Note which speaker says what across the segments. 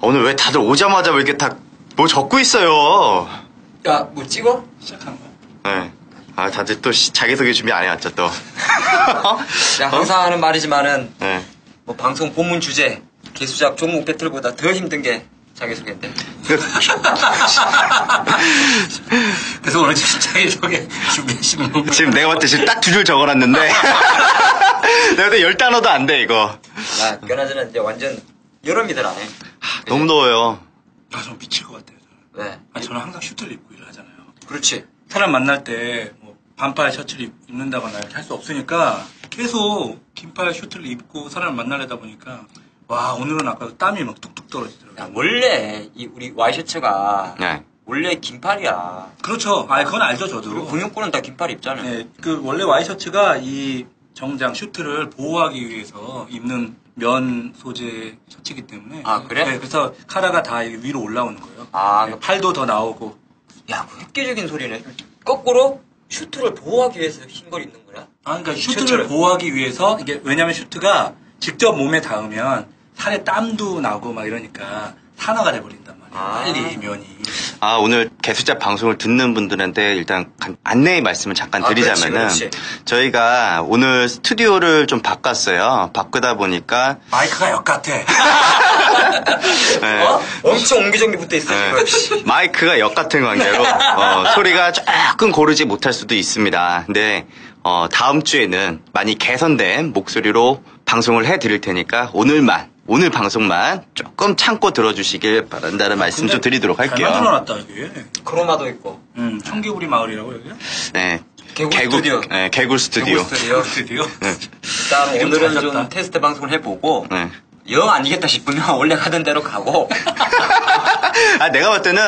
Speaker 1: 오늘 왜 다들 오자마자 왜 이렇게 다 뭐 적고 있어요?
Speaker 2: 야, 뭐 찍어? 시작한 거야?
Speaker 1: 네. 아, 다들 또 자기소개 준비 안 해왔죠, 또.
Speaker 2: 야, 항상 하는 말이지만은,
Speaker 1: 네.
Speaker 2: 뭐, 방송 본문 주제, 개수작 종목 배틀보다 더 힘든 게 자기소개인데. 그래서 오늘 지금 자기소개 준비하시는 거.
Speaker 1: 지금 내가 봤을 때 지금 딱 두 줄 적어놨는데. 내가 봤을 때 10단어도 안 돼, 이거.
Speaker 2: 야, 그나저나 이제 완전 여름이들 안 해.
Speaker 1: 너무 더워요.
Speaker 3: 아, 전 미칠 것 같아요. 저는.
Speaker 2: 왜?
Speaker 3: 아니, 저는 항상 슈트를 입고 일을 하잖아요.
Speaker 2: 그렇지.
Speaker 3: 사람 만날 때 뭐 반팔 셔츠를 입는다거나 이렇게 할 수 없으니까 계속 긴팔 슈트를 입고 사람을 만나려다 보니까 와, 오늘은 아까 땀이 막 뚝뚝 떨어지더라고요.
Speaker 2: 야, 원래, 우리 와이셔츠가,
Speaker 1: 네.
Speaker 2: 원래 긴팔이야.
Speaker 3: 그렇죠. 아, 그건 알죠, 저도.
Speaker 2: 그리고 군용권은 다 긴팔 입잖아.
Speaker 3: 네, 그 원래 와이셔츠가 이 정장 슈트를 보호하기 위해서 입는 면 소재 셔츠이기 때문에.
Speaker 2: 아, 그래?
Speaker 3: 네, 그래서 카라가 다 위로 올라오는 거예요.
Speaker 2: 아,
Speaker 3: 네, 팔도 더 나오고.
Speaker 2: 야, 그 획기적인 소리네. 거꾸로 슈트를 보호하기 위해서 흰 걸 입는 거야?
Speaker 3: 아, 그러니까 슈트를
Speaker 2: 셔츠를.
Speaker 3: 보호하기 위해서 이게 왜냐면 슈트가 직접 몸에 닿으면 살에 땀도 나고 막 이러니까 산화가 돼버린단 말이에요.
Speaker 2: 아.
Speaker 3: 빨리 면이.
Speaker 1: 아, 오늘 개수작 방송을 듣는 분들한테 일단 안내의 말씀을 잠깐
Speaker 2: 아,
Speaker 1: 드리자면은
Speaker 2: 그렇지.
Speaker 1: 저희가 오늘 스튜디오를 좀 바꿨어요. 바꾸다 보니까
Speaker 3: 마이크가 역 같아.
Speaker 1: 네.
Speaker 2: 어? 엄청 옹기종기 붙어 있어,
Speaker 1: 네.
Speaker 2: 지금.
Speaker 1: 마이크가 역 같은 관계로 소리가 조금 고르지 못할 수도 있습니다. 근데 다음 주에는 많이 개선된 목소리로 방송을 해드릴 테니까 오늘 방송만 조금 참고 들어주시길 바란다는 말씀 좀 드리도록
Speaker 3: 잘
Speaker 1: 할게요.
Speaker 3: 만들어놨다, 이게.
Speaker 2: 크로마도 있고.
Speaker 3: 청개구리 마을이라고 여기가?
Speaker 1: 네.
Speaker 2: 개굴 스튜디오.
Speaker 1: 네, 개굴 스튜디오.
Speaker 2: 개굴 스튜디오.
Speaker 3: 스튜디오?
Speaker 2: 일단
Speaker 3: 이름
Speaker 2: 오늘은
Speaker 3: 잘
Speaker 2: 좀
Speaker 3: 졌다.
Speaker 2: 테스트 방송을 해보고,
Speaker 1: 네.
Speaker 2: 영 아니겠다 싶으면 원래 하던 대로 가고.
Speaker 1: 아, 내가 볼 때는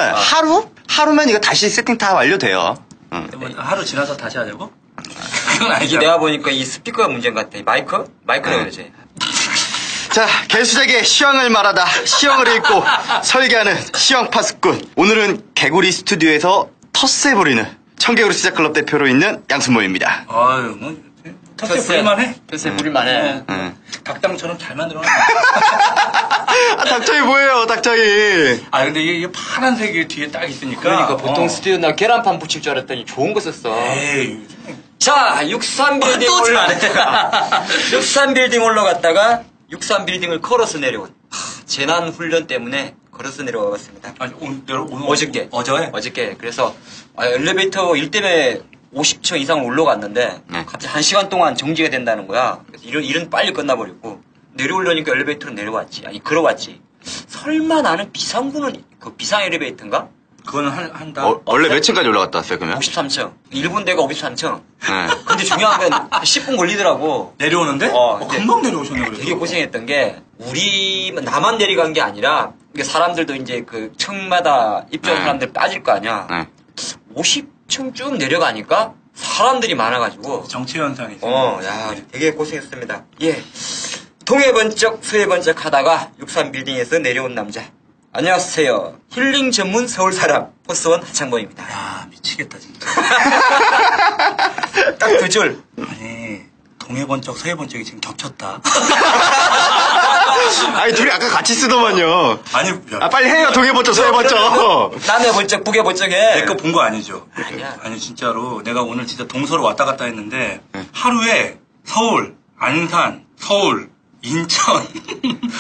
Speaker 1: 하루면 이거 다시 세팅 다 완료돼요. 응.
Speaker 3: 뭐 하루 지나서 다시 하자고? 그건
Speaker 2: 이게
Speaker 3: 아니죠.
Speaker 2: 내가 보니까 이 스피커가 문제인 것 같아. 마이크? 마이크라 그러지.
Speaker 1: 자, 개수작의 시황을 말하다 시황을 읽고 설계하는 시황 파수꾼. 오늘은 개구리 스튜디오에서 텃세부리는 청개구리 시작클럽 대표로 있는 양순모입니다.
Speaker 3: 아유, 뭐, 텃세 부릴만 해.
Speaker 2: 텃세 부릴만해.
Speaker 1: 응.
Speaker 3: 닭당처럼 잘 만들어놨네.
Speaker 1: 아, 닭장이 뭐예요, 닭장이.
Speaker 3: 아, 근데 이게 파란색이 뒤에 딱 있으니까.
Speaker 2: 그러니까 보통 스튜디오 나 계란판 붙일 줄 알았더니 좋은 거 썼어.
Speaker 3: 에이,
Speaker 2: 자, 63빌딩
Speaker 3: 또
Speaker 2: 올라갔다가 63빌딩 올라갔다가 63빌딩을 걸어서 내려온 재난훈련 때문에 걸어서 내려왔습니다.
Speaker 3: 아니, 오늘
Speaker 2: 어저께.
Speaker 3: 어저께?
Speaker 2: 그래서 엘리베이터 일 때문에 50층 이상 올라갔는데
Speaker 1: 네.
Speaker 2: 갑자기 1시간 동안 정지가 된다는 거야. 그래서 일은 빨리 끝나버리고 내려오려니까 엘리베이터로 내려왔지. 아니 걸어왔지. 설마 나는 비상구는 그 비상 엘리베이터인가?
Speaker 3: 그거는 한다.
Speaker 1: 원래 몇 층까지 올라갔다 왔어요, 그러면?
Speaker 2: 53층. 일본 대가 53층.
Speaker 1: 네.
Speaker 2: 근데 중요한 건 10분 걸리더라고.
Speaker 3: 내려오는데?
Speaker 2: 근데
Speaker 3: 금방 내려오셨네, 그래도.
Speaker 2: 되게 고생했던 게 나만 내려간 게 아니라 이게 사람들도 이제 그 층마다 입주한
Speaker 1: 네.
Speaker 2: 사람들 빠질 거 아니야.
Speaker 1: 네.
Speaker 2: 50층 쭉 내려가니까 사람들이 많아가지고
Speaker 3: 정치 현상이 있어.
Speaker 2: 야 되게 고생했습니다. 예. 동해 번쩍 서해 번쩍 하다가 63빌딩에서 내려온 남자. 안녕하세요. 힐링 전문 서울 사람 포스원 하창범입니다.
Speaker 3: 야, 미치겠다, 진짜.
Speaker 2: 딱 두 줄.
Speaker 3: 아니, 동해 번쩍, 서해 번쩍이 지금 겹쳤다.
Speaker 1: 아니, 둘이 아까 같이 쓰더만요.
Speaker 3: 아니,
Speaker 1: 아, 빨리 해요, 동해번쩍, 서해번쩍.
Speaker 2: 남해 번쩍 북해 번쩍해.
Speaker 3: 내 거 본 거 아니죠?
Speaker 2: 아니야.
Speaker 3: 아니, 진짜로. 내가 오늘 진짜 동서로 왔다 갔다 했는데, 하루에 서울, 안산, 서울, 인천.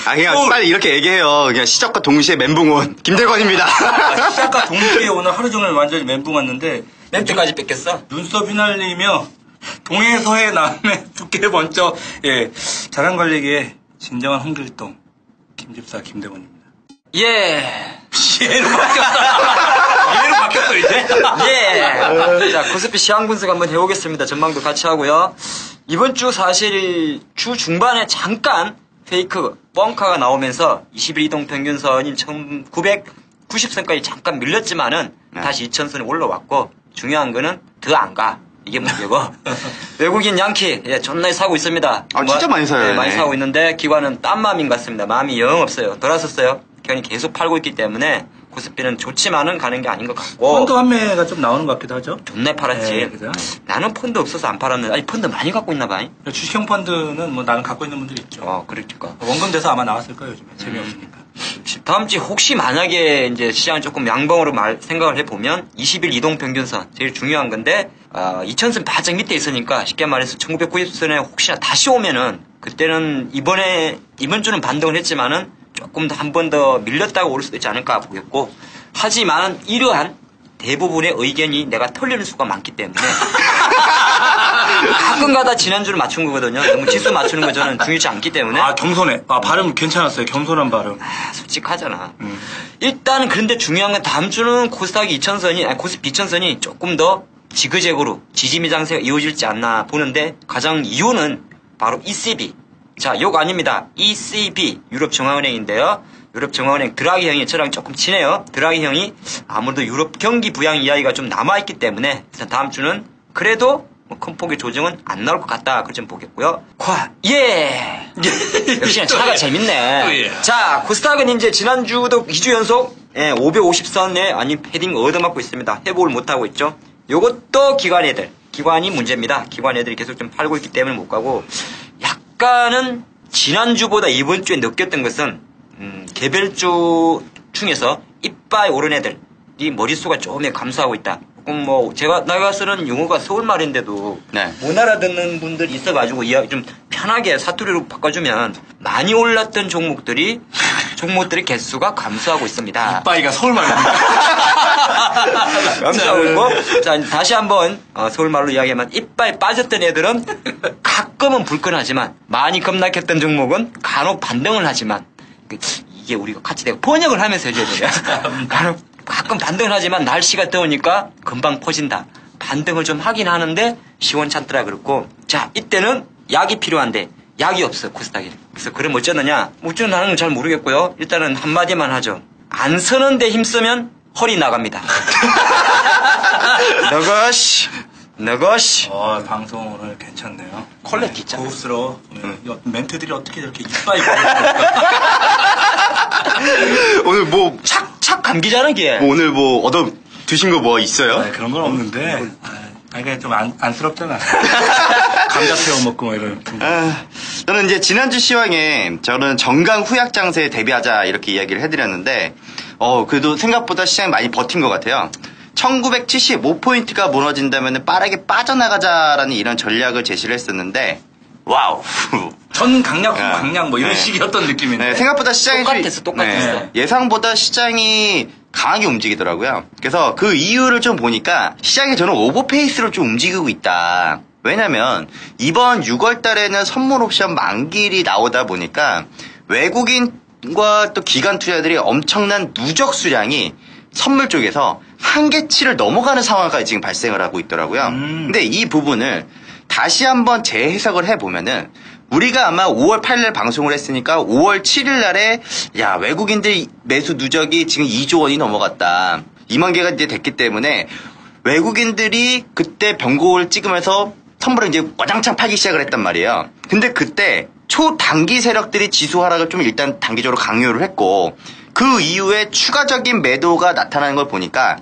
Speaker 1: 아, 그냥
Speaker 3: 서울.
Speaker 1: 빨리 이렇게 얘기해요. 그냥 시작과 동시에 멘붕온 김대관입니다.
Speaker 3: 시작과 동시에 오늘 하루 종일 완전히 멘붕 왔는데,
Speaker 2: 멘트까지 뺏겼어.
Speaker 3: 눈썹 휘날리며, 동해, 서해, 남해, 북해 번쩍, 예. 자랑 관리기에 진정한 홍길동, 김집사 김대건입니다.
Speaker 2: 예.
Speaker 3: 얘로 바뀌었다. 얘로 바뀌었어, 이제.
Speaker 2: 예. 자, 코스피 시황 분석 한번 해보겠습니다. 전망도 같이 하고요. 이번 주 사실 주 중반에 잠깐 페이크 뻥카가 나오면서 21 이동 평균선인 1990선까지 잠깐 밀렸지만은 다시 2000선에 올라왔고 중요한 거는 더 안 가. 이게 문제고. 외국인 양키, 존나게 사고 있습니다.
Speaker 1: 아, 진짜 많이 사요.
Speaker 2: 네, 많이 사고 있는데 기관은 딴 마음인 것 같습니다. 마음이 영 없어요. 돌아섰어요. 기관이 계속 팔고 있기 때문에 코스피는 좋지만은 가는 게 아닌 것 같고.
Speaker 3: 펀드 환매가 좀 나오는 것 같기도 하죠.
Speaker 2: 존나 팔았지.
Speaker 3: 네, 그죠?
Speaker 2: 나는 펀드 없어서 안 팔았는데, 아니, 펀드 많이 갖고 있나 봐.
Speaker 3: 주식형 펀드는 뭐 나는 갖고 있는 분들이 있죠.
Speaker 2: 그러니까.
Speaker 3: 원금 돼서 아마 나왔을 거예요, 요즘에. 재미없으니까.
Speaker 2: 다음 주에 혹시 만약에 이제 시장을 조금 양봉으로 생각을 해보면 20일 이동평균선 제일 중요한 건데 2000선 바짝 밑에 있으니까 쉽게 말해서 1990선에 혹시나 다시 오면은 그때는 이번 주는 반등을 했지만은 조금 더 한 번 더 밀렸다가 올 수도 있지 않을까 보겠고 하지만 이러한 대부분의 의견이 내가 틀리는 수가 많기 때문에 가끔가다 지난주를 맞춘 거거든요. 너무 지수 맞추는 거 저는 중요치 않기 때문에
Speaker 3: 겸손해. 발음 괜찮았어요. 겸손한 발음.
Speaker 2: 솔직하잖아. 일단 그런데 중요한 건 다음 주는 코스닥 2000선이 코스피 2000선이 조금 더 지그재그로 지지미장세가 이어질지 않나 보는데 가장 이유는 바로 ECB. 자, 욕 아닙니다. ECB 유럽 중앙은행인데요. 유럽 중앙은행 드라기 형이 저랑 조금 친해요. 드라기 형이 아무래도 유럽 경기 부양 이야기가 좀 남아있기 때문에 그래서 다음 주는 그래도 큰 폭의 조정은 안 나올 것 같다. 그렇게 좀 보겠고요. 예! 역시나 차가 재밌네. 자, 코스닥은 이제 지난주도 2주 연속 550선에 아닌 패딩 얻어맞고 있습니다. 회복을 못하고 있죠. 요것도 기관이 문제입니다. 기관 애들이 계속 좀 팔고 있기 때문에 못 가고 약간은 지난주보다 이번 주에 느꼈던 것은 개별주 중에서 이빠이 오른 애들이 머릿수가 조금 감소하고 있다. 조금 내가 쓰는 용어가 서울말인데도
Speaker 1: 네.
Speaker 2: 못 알아듣는 분들이 있어가지고 이야기 좀 편하게 사투리로 바꿔주면 많이 올랐던 종목들이 개수가 감소하고 있습니다.
Speaker 3: 이빠이가 서울말입니다.
Speaker 2: 감소하고 있고 자 다시 한번 서울말로 이야기하면 이빠이 빠졌던 애들은 가끔은 불끈하지만 많이 급락했던 종목은 간혹 반등을 하지만 이게 우리가 같이 내가 번역을 하면서 해줘야 돼요. 가끔 반등을 하지만 날씨가 더우니까 금방 퍼진다. 반등을 좀 하긴 하는데 시원찮더라 그렇고 자 이때는 약이 필요한데 약이 없어 코스닥에. 그래서 그럼 어쩌느냐 어쩌는 건 잘 모르겠고요. 일단은 한마디만 하죠. 안 서는데 힘쓰면 허리 나갑니다. 너것이
Speaker 3: 방송 오늘 괜찮네요.
Speaker 2: 퀄리티 있잖아.
Speaker 3: 고급스러워. 멘트들이 어떻게 이렇게 이빠이
Speaker 1: 오늘
Speaker 2: 착 감기잖아 이게.
Speaker 1: 오늘 얻어 드신 거 뭐 있어요?
Speaker 3: 그런 건 없는데. 그냥 좀 안쓰럽잖아. 감자 태워 먹고 뭐 이런.
Speaker 1: 저는 이제 지난주 시황에 저는 정강 후약 장세에 대비하자 이렇게 이야기를 해드렸는데 그래도 생각보다 시장이 많이 버틴 것 같아요. 1975포인트가 무너진다면 빠르게 빠져나가자라는 이런 전략을 제시를 했었는데 와우.
Speaker 3: 전 강약, 강약 뭐 이런 식이었던 느낌인데.
Speaker 1: 네, 생각보다 시장이
Speaker 2: 똑같았어.
Speaker 1: 예상보다 시장이 강하게 움직이더라고요. 그래서 그 이유를 좀 보니까 시장이 저는 오버페이스로 좀 움직이고 있다. 왜냐면 이번 6월 달에는 선물 옵션 만기일이 나오다 보니까 외국인과 또 기관 투자들이 엄청난 누적 수량이 선물 쪽에서 한계치를 넘어가는 상황까지 지금 발생을 하고 있더라고요. 근데 이 부분을 다시 한번 재해석을 해보면은 우리가 아마 5월 8일 방송을 했으니까 5월 7일 날에 외국인들 매수 누적이 지금 2조 원이 넘어갔다. 2만 개가 이제 됐기 때문에 외국인들이 그때 병고를 찍으면서 선물을 이제 와장창 팔기 시작을 했단 말이에요. 근데 그때 초단기 세력들이 지수 하락을 좀 일단 단기적으로 강요를 했고 그 이후에 추가적인 매도가 나타나는 걸 보니까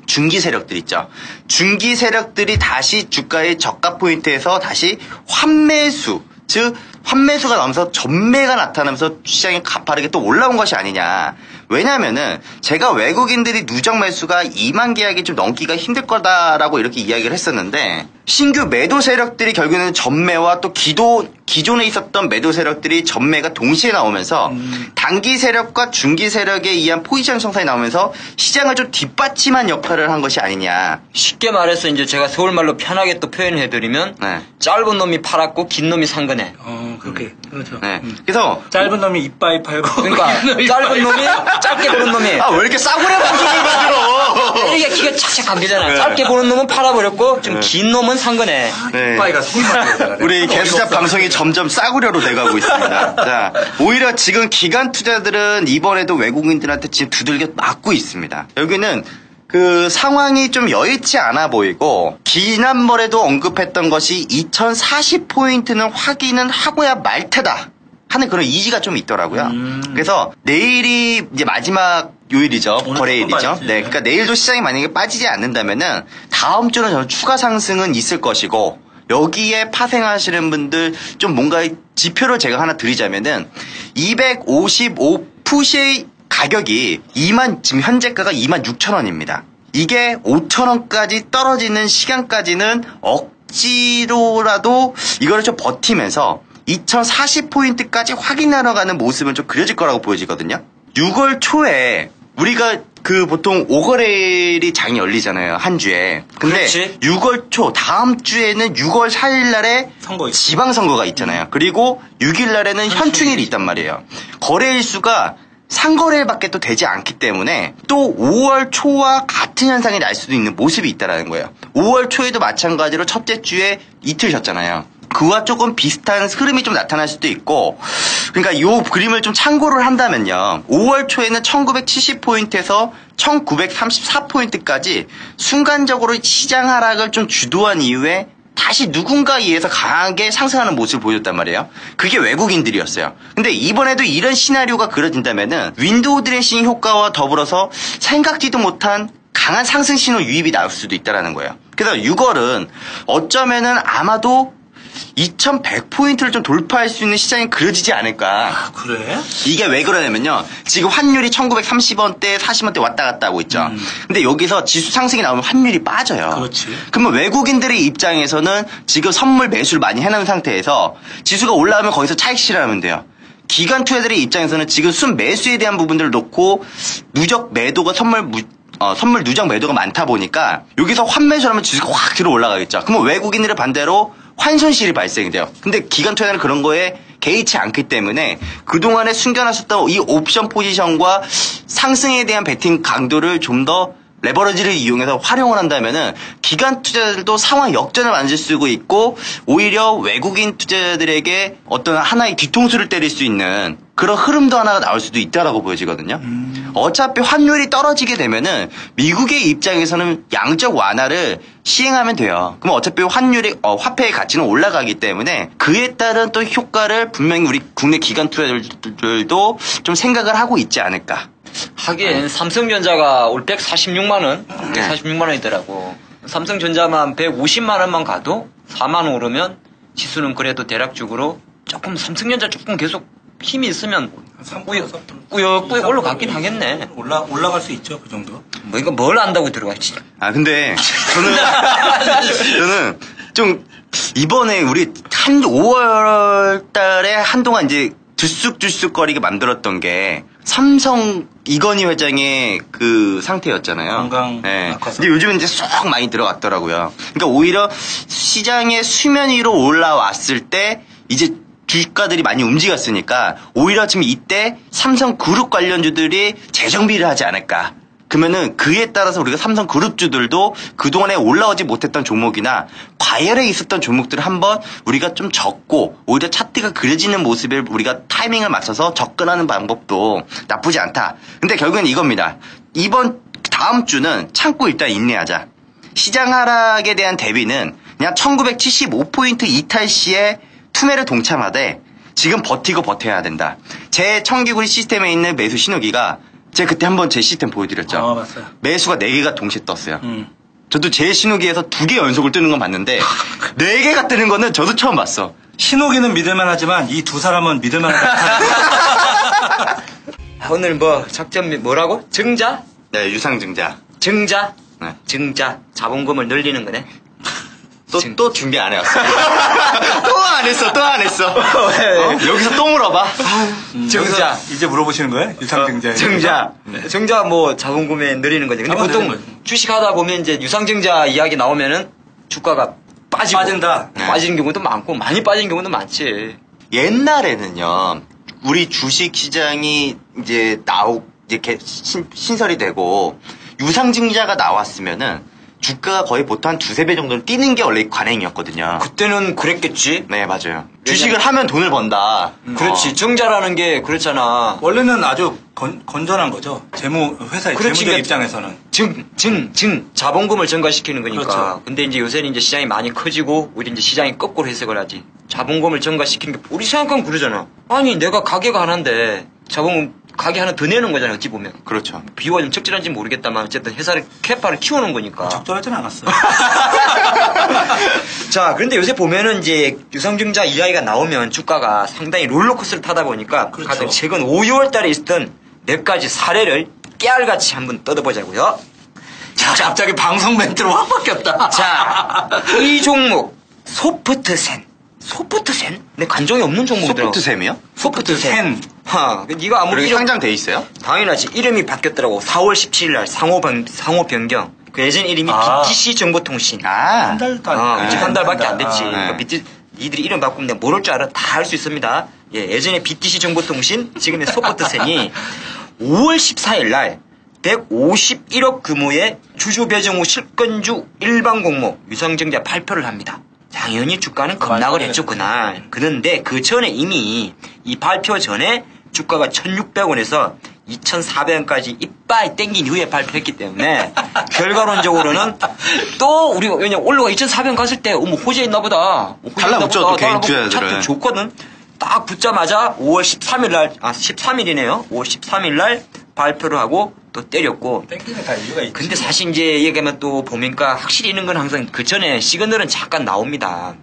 Speaker 1: 중기 세력들 있죠. 중기 세력들이 다시 주가의 저가 포인트에서 다시 환매수, 즉 환매수가 나오면서 전매가 나타나면서 시장이 가파르게 또 올라온 것이 아니냐. 왜냐면은 제가 외국인들이 누적 매수가 2만 계약이 좀 넘기가 힘들 거다라고 이렇게 이야기를 했었는데 신규 매도 세력들이 결국에는 전매와 또 기존에 있었던 매도 세력들이 전매가 동시에 나오면서 단기 세력과 중기 세력에 의한 포지션 형성이 나오면서 시장을 좀 뒷받침한 역할을 한 것이 아니냐.
Speaker 2: 쉽게 말해서 이제 제가 서울말로 편하게 또 표현해드리면 짧은 놈이 팔았고 긴 놈이 산 거네.
Speaker 3: 그렇게 그렇죠.
Speaker 1: 네. 그래서
Speaker 3: 짧은 놈이 이빠이 팔고
Speaker 2: 그러니까 짧은 놈이 짧게 보는 놈이
Speaker 1: 왜 이렇게 싸구려 방송을 만들어?
Speaker 2: 이게 기가 착착 감기잖아. 짧게 보는 놈은 팔아버렸고 좀 긴 놈은 산 거네.
Speaker 3: 이빠이가 서울말.
Speaker 1: 우리 개수작 방송이 점점 싸구려로 돼가고 있습니다. 자, 오히려 지금 기관 투자들은 이번에도 외국인들한테 지금 두들겨 맞고 있습니다. 여기는 그 상황이 좀 여의치 않아 보이고 지난번에도 언급했던 것이 2040포인트는 확인은 하고야 말 테다 하는 그런 의지가 좀 있더라고요. 그래서 내일이 이제 마지막 요일이죠.
Speaker 3: 오늘
Speaker 1: 거래일이죠.
Speaker 3: 조금 빠졌지.
Speaker 1: 네, 그러니까 내일도 시장이 만약에 빠지지 않는다면은 다음 주는 저는 추가 상승은 있을 것이고 여기에 파생하시는 분들 좀 뭔가 지표를 제가 하나 드리자면은 255 풋의 가격이 지금 현재가가 26,000원입니다. 이게 5,000원까지 떨어지는 시간까지는 억지로라도 이거를 좀 버티면서 2040포인트까지 확인하러 가는 모습은 좀 그려질 거라고 보여지거든요. 6월 초에 우리가 보통 5거래일이 장이 열리잖아요. 한 주에. 근데
Speaker 2: 그렇지.
Speaker 1: 6월 초 다음 주에는 6월 4일 날에
Speaker 3: 선거 있어.
Speaker 1: 지방선거가 있잖아요. 그리고 6일 날에는 현충일이 있단 말이에요. 거래일 수가 상거래일밖에 또 되지 않기 때문에 또 5월 초와 같은 현상이 날 수도 있는 모습이 있다는 거예요. 5월 초에도 마찬가지로 첫째 주에 이틀 쉬었잖아요. 그와 조금 비슷한 흐름이 좀 나타날 수도 있고, 그러니까 이 그림을 좀 참고를 한다면요. 5월 초에는 1970포인트에서 1934포인트까지 순간적으로 시장 하락을 좀 주도한 이후에 다시 누군가에 의해서 강하게 상승하는 모습을 보여줬단 말이에요. 그게 외국인들이었어요. 근데 이번에도 이런 시나리오가 그려진다면은 윈도우 드레싱 효과와 더불어서 생각지도 못한 강한 상승 신호 유입이 나올 수도 있다는 거예요. 그래서 6월은 어쩌면은 아마도 2100포인트를 좀 돌파할 수 있는 시장이 그려지지 않을까.
Speaker 3: 아, 그래?
Speaker 1: 이게 왜 그러냐면요. 지금 환율이 1930원대, 40원대 왔다 갔다 하고 있죠. 근데 여기서 지수 상승이 나오면 환율이 빠져요.
Speaker 3: 그렇지.
Speaker 1: 그러면 외국인들의 입장에서는 지금 선물 매수를 많이 해놓은 상태에서 지수가 올라가면 거기서 차익 실현하면 돼요. 기관 투자들의 입장에서는 지금 순 매수에 대한 부분들을 놓고 누적 매도가 선물 누적 매도가 많다 보니까 여기서 환매수를 하면 지수가 확 들어 올라가겠죠. 그러면 외국인들의 반대로 환손실이 발생이 돼요. 근데 기관 투자는 그런 거에 개의치 않기 때문에 그동안에 숨겨놨었던 이 옵션 포지션과 상승에 대한 베팅 강도를 좀 더 레버리지를 이용해서 활용을 한다면은 기관 투자자들도 상황 역전을 만들 수 있고 오히려 외국인 투자자들에게 어떤 하나의 뒤통수를 때릴 수 있는 그런 흐름도 하나가 나올 수도 있다라고 보여지거든요. 어차피 환율이 떨어지게 되면은 미국의 입장에서는 양적 완화를 시행하면 돼요. 그럼 어차피 화폐의 가치는 올라가기 때문에 그에 따른 또 효과를 분명히 우리 국내 기관 투자자들도 좀 생각을 하고 있지 않을까.
Speaker 2: 하긴 삼성전자가 올 146만원? 146만원이더라고. 삼성전자만 150만원만 가도 4만원 오르면 지수는 그래도 대략적으로 삼성전자 조금 계속 힘이 있으면 꾸역꾸역 올라가긴 하겠네.
Speaker 3: 올라갈 수 있죠, 그 정도.
Speaker 2: 뭐 이거 뭘 안다고 들어가 진짜.
Speaker 1: 근데 저는 좀 이번에 우리 한 5월 달에 한동안 이제 들쑥들쑥거리게 만들었던 게 삼성 이건희 회장의 그 상태였잖아요.
Speaker 3: 건강
Speaker 1: 네.
Speaker 3: 악화서.
Speaker 1: 근데 요즘은 이제 쏙 많이 들어갔더라고요. 그러니까 오히려 시장의 수면 위로 올라왔을 때 이제 주가들이 많이 움직였으니까 오히려 지금 이때 삼성 그룹 관련주들이 재정비를 하지 않을까. 그러면은 그에 따라서 우리가 삼성 그룹주들도 그동안에 올라오지 못했던 종목이나 과열에 있었던 종목들을 한번 우리가 좀 적고 오히려 차트가 그려지는 모습을 우리가 타이밍을 맞춰서 접근하는 방법도 나쁘지 않다. 근데 결국엔 이겁니다. 다음 주는 참고 일단 인내하자. 시장 하락에 대한 대비는 그냥 1975포인트 이탈 시에 투매를 동참하되 지금 버티고 버텨야 된다. 제 청기구리 시스템에 있는 매수 신호기가 제가 그때 한번 제 시스템 보여드렸죠.
Speaker 3: 맞아요.
Speaker 1: 매수가 4개가 동시에 떴어요. 저도 제 신호기에서 2개 연속을 뜨는 건 봤는데 4개가 뜨는 거는 저도 처음 봤어.
Speaker 3: 신호기는 믿을만 하지만 이 두 사람은 믿을만 하다.
Speaker 2: 오늘 뭐 작전 뭐라고? 증자?
Speaker 1: 네, 유상증자.
Speaker 2: 증자?
Speaker 1: 네.
Speaker 2: 증자. 자본금을 늘리는 거네.
Speaker 1: 또 준비 안 해왔어. 또 안 했어. 여기서 또 물어봐.
Speaker 2: 증자.
Speaker 3: 이제 물어보시는 거예요? 유상증자.
Speaker 2: 증자. 증자 뭐 자본금에 늘리는 거지. 근데 보통
Speaker 3: 늘리는 거지.
Speaker 2: 주식하다 보면 이제 유상증자 이야기 나오면은 주가가
Speaker 3: 빠진다.
Speaker 2: 빠지는 경우도 많고 많이 빠진 경우도 많지.
Speaker 1: 옛날에는요, 우리 주식 시장이 이제 신설이 되고 유상증자가 나왔으면은 주가가 거의 보통 한 2-3배 정도는 뛰는 게 원래 관행이었거든요.
Speaker 2: 그때는 그랬겠지.
Speaker 1: 네, 맞아요. 주식을 하면 돈을 번다.
Speaker 2: 그렇지. 증자라는 게 그렇잖아.
Speaker 3: 원래는 아주 건전한 거죠. 회사의
Speaker 2: 그렇지,
Speaker 3: 재무적 입장에서는.
Speaker 2: 자본금을 증가시키는 거니까.
Speaker 3: 그렇죠.
Speaker 2: 근데 이제 요새는 이제 시장이 많이 커지고, 우리 이제 시장이 거꾸로 해석을 하지. 자본금을 증가시키는 게, 우리 생각하면 그러잖아. 아니, 내가 가게가 하나인데, 자본금 가게 하나 더 내는 거잖아요, 어찌 보면.
Speaker 1: 그렇죠.
Speaker 2: 비유가 좀 적절한지 모르겠다만 어쨌든 회사를 캐파를 키우는 거니까.
Speaker 3: 적절하진 않았어.
Speaker 2: 자, 그런데 요새 보면은 이제 유상증자 이야기가 나오면 주가가 상당히 롤러코스터를 타다 보니까
Speaker 3: 그렇죠.
Speaker 2: 가장 최근 5, 6월 달에 있었던 몇 가지 사례를 깨알같이 한번 뜯어보자고요.
Speaker 3: 자, 갑자기 방송 멘트로 확 바뀌었다.
Speaker 2: 자, 이 종목 소프트센. 소프트센? 내 관종이 없는 종목이더라고.
Speaker 1: 소프트샘이요?
Speaker 2: 소프트센. 하, 네가 아무리
Speaker 1: 그렇게
Speaker 2: 이름
Speaker 1: 상장돼 있어요?
Speaker 2: 당연하지. 이름이 바뀌었더라고. 4월 17일 날 상호 변경. 그 예전 이름이 BTC 정보통신.
Speaker 1: 아.
Speaker 3: 한 달도 안
Speaker 2: 그치, 한 달밖에 안 됐지.
Speaker 3: 아,
Speaker 2: 그러니까 니들이 이름 바꾸면 내가 모를 줄 알아. 다 할 수 있습니다. 예, 예전에 BTC 정보통신, 지금의 소프트센이 5월 14일 날 151억 규모의 주주 배정 후 실건주 일반 공모 유상증자 발표를 합니다. 당연히 주가는 급락을 했죠, 그날. 그런데 그 전에 이미 이 발표 전에 주가가 1,600원에서 2,400원까지 이빠이 땡긴 이후에 발표했기 때문에 결과론적으로는 또 우리가 왜냐면 올라가 2,400원 갔을 때 어머 호재 있나 보다.
Speaker 1: 달라붙죠, 또 개인 투자자들은.
Speaker 2: 차트 좋거든. 딱 붙자마자 5월 13일 날 13일이네요. 5월 13일 날 발표를 하고 또 때렸고.
Speaker 3: 땡기는 다 이유가 있지.
Speaker 2: 근데 사실 이제 얘기하면 또 보니까 확실히 있는 건 항상 그 전에 시그널은 잠깐 나옵니다.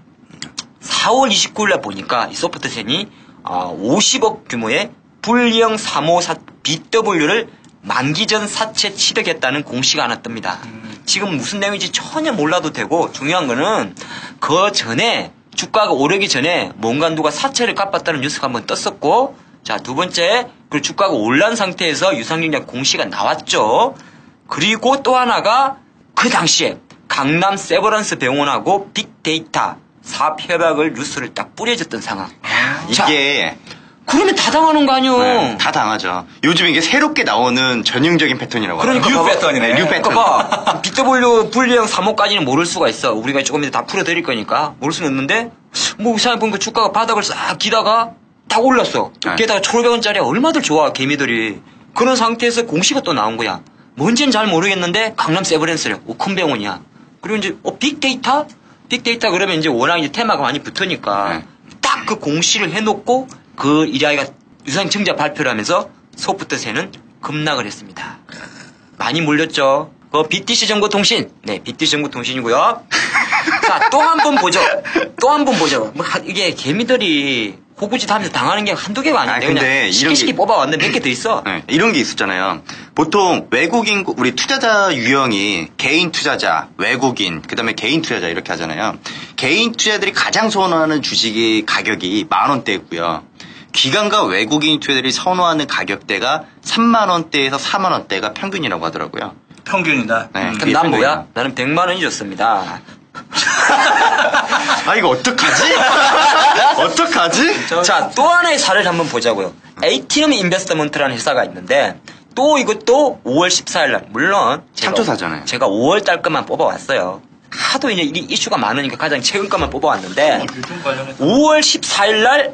Speaker 2: 4월 29일 날 보니까 이 소프트센이 50억 규모의 불리형 354 BW를 만기 전 사채 취득했다는 공시가 하나 뜹니다. 지금 무슨 내용인지 전혀 몰라도 되고 중요한 거는 그 전에 주가가 오르기 전에 뭔가 누가 사채를 갚았다는 뉴스가 한번 떴었고 자, 두 번째, 그 주가가 올란 상태에서 유상증자 공시가 나왔죠. 그리고 또 하나가 그 당시에 강남 세버런스 병원하고 빅데이터 사업 협약을 뉴스를 딱 뿌려줬던 상황. 자,
Speaker 1: 이게
Speaker 2: 그러면 다 당하는 거 아니요?
Speaker 1: 네, 다 당하죠. 요즘 이게 새롭게 나오는 전형적인 패턴이라고
Speaker 2: 그러니까
Speaker 1: 하죠.
Speaker 3: 뉴
Speaker 2: 봐봐.
Speaker 3: 패턴이네.
Speaker 1: 뉴 패턴.
Speaker 2: 그러니까 봐. BW 분리형 3호까지는 모를 수가 있어. 우리가 조금 이따 다 풀어드릴 거니까 모를 수는 있는데 뭐 이상하게 보니까 주가가 바닥을 싹 기다가 딱 올랐어.
Speaker 1: 네.
Speaker 2: 게다가 1,500원짜리 얼마들 좋아 개미들이. 그런 상태에서 공시가 또 나온 거야. 뭔지는 잘 모르겠는데 강남 세브란스래. 큰 병원이야. 그리고 이제 빅데이터? 빅데이터 그러면 이제 워낙 이제 테마가 많이 붙으니까
Speaker 1: 네.
Speaker 2: 딱 그 공시를 해놓고 그 이라이가 유상증자 발표를 하면서 소프트센은 급락을 했습니다. 많이 몰렸죠. 그 BTC 정보통신. 네, BTC 정보통신이고요. 자, 또 한 번 보죠. 또 한 번 보죠. 뭐, 이게 개미들이 호구짓 하면서 당하는 게 한두 개가 아닌데
Speaker 1: 근데
Speaker 2: 그냥 쉽게 뽑아왔는데 몇 개 더 있어.
Speaker 1: 네, 이런 게 있었잖아요. 보통 외국인, 우리 투자자 유형이 개인 투자자, 외국인, 그 다음에 개인 투자자 이렇게 하잖아요. 개인 투자자들이 가장 선호하는 주식이 가격이 10,000원대였고요. 기관과 외국인 투자자들이 선호하는 가격대가 30,000원대에서 40,000원대가 평균이라고 하더라고요.
Speaker 3: 평균이다.
Speaker 1: 네.
Speaker 2: 그럼 난 뭐야? 나는 100만 원이 줬습니다.
Speaker 1: 아, 이거 어떡하지? 어떡하지?
Speaker 2: 자, 또 하나의 사례를 한번 보자고요. ATM 인베스트먼트라는 회사가 있는데 또 이것도 5월 14일 날 물론
Speaker 1: 참조사잖아요.
Speaker 2: 제가 5월 달 것만 뽑아왔어요. 하도 이제 이슈가 많으니까 가장 최근 것만 뽑아왔는데
Speaker 3: 요즘 관련해서
Speaker 2: 5월 14일 날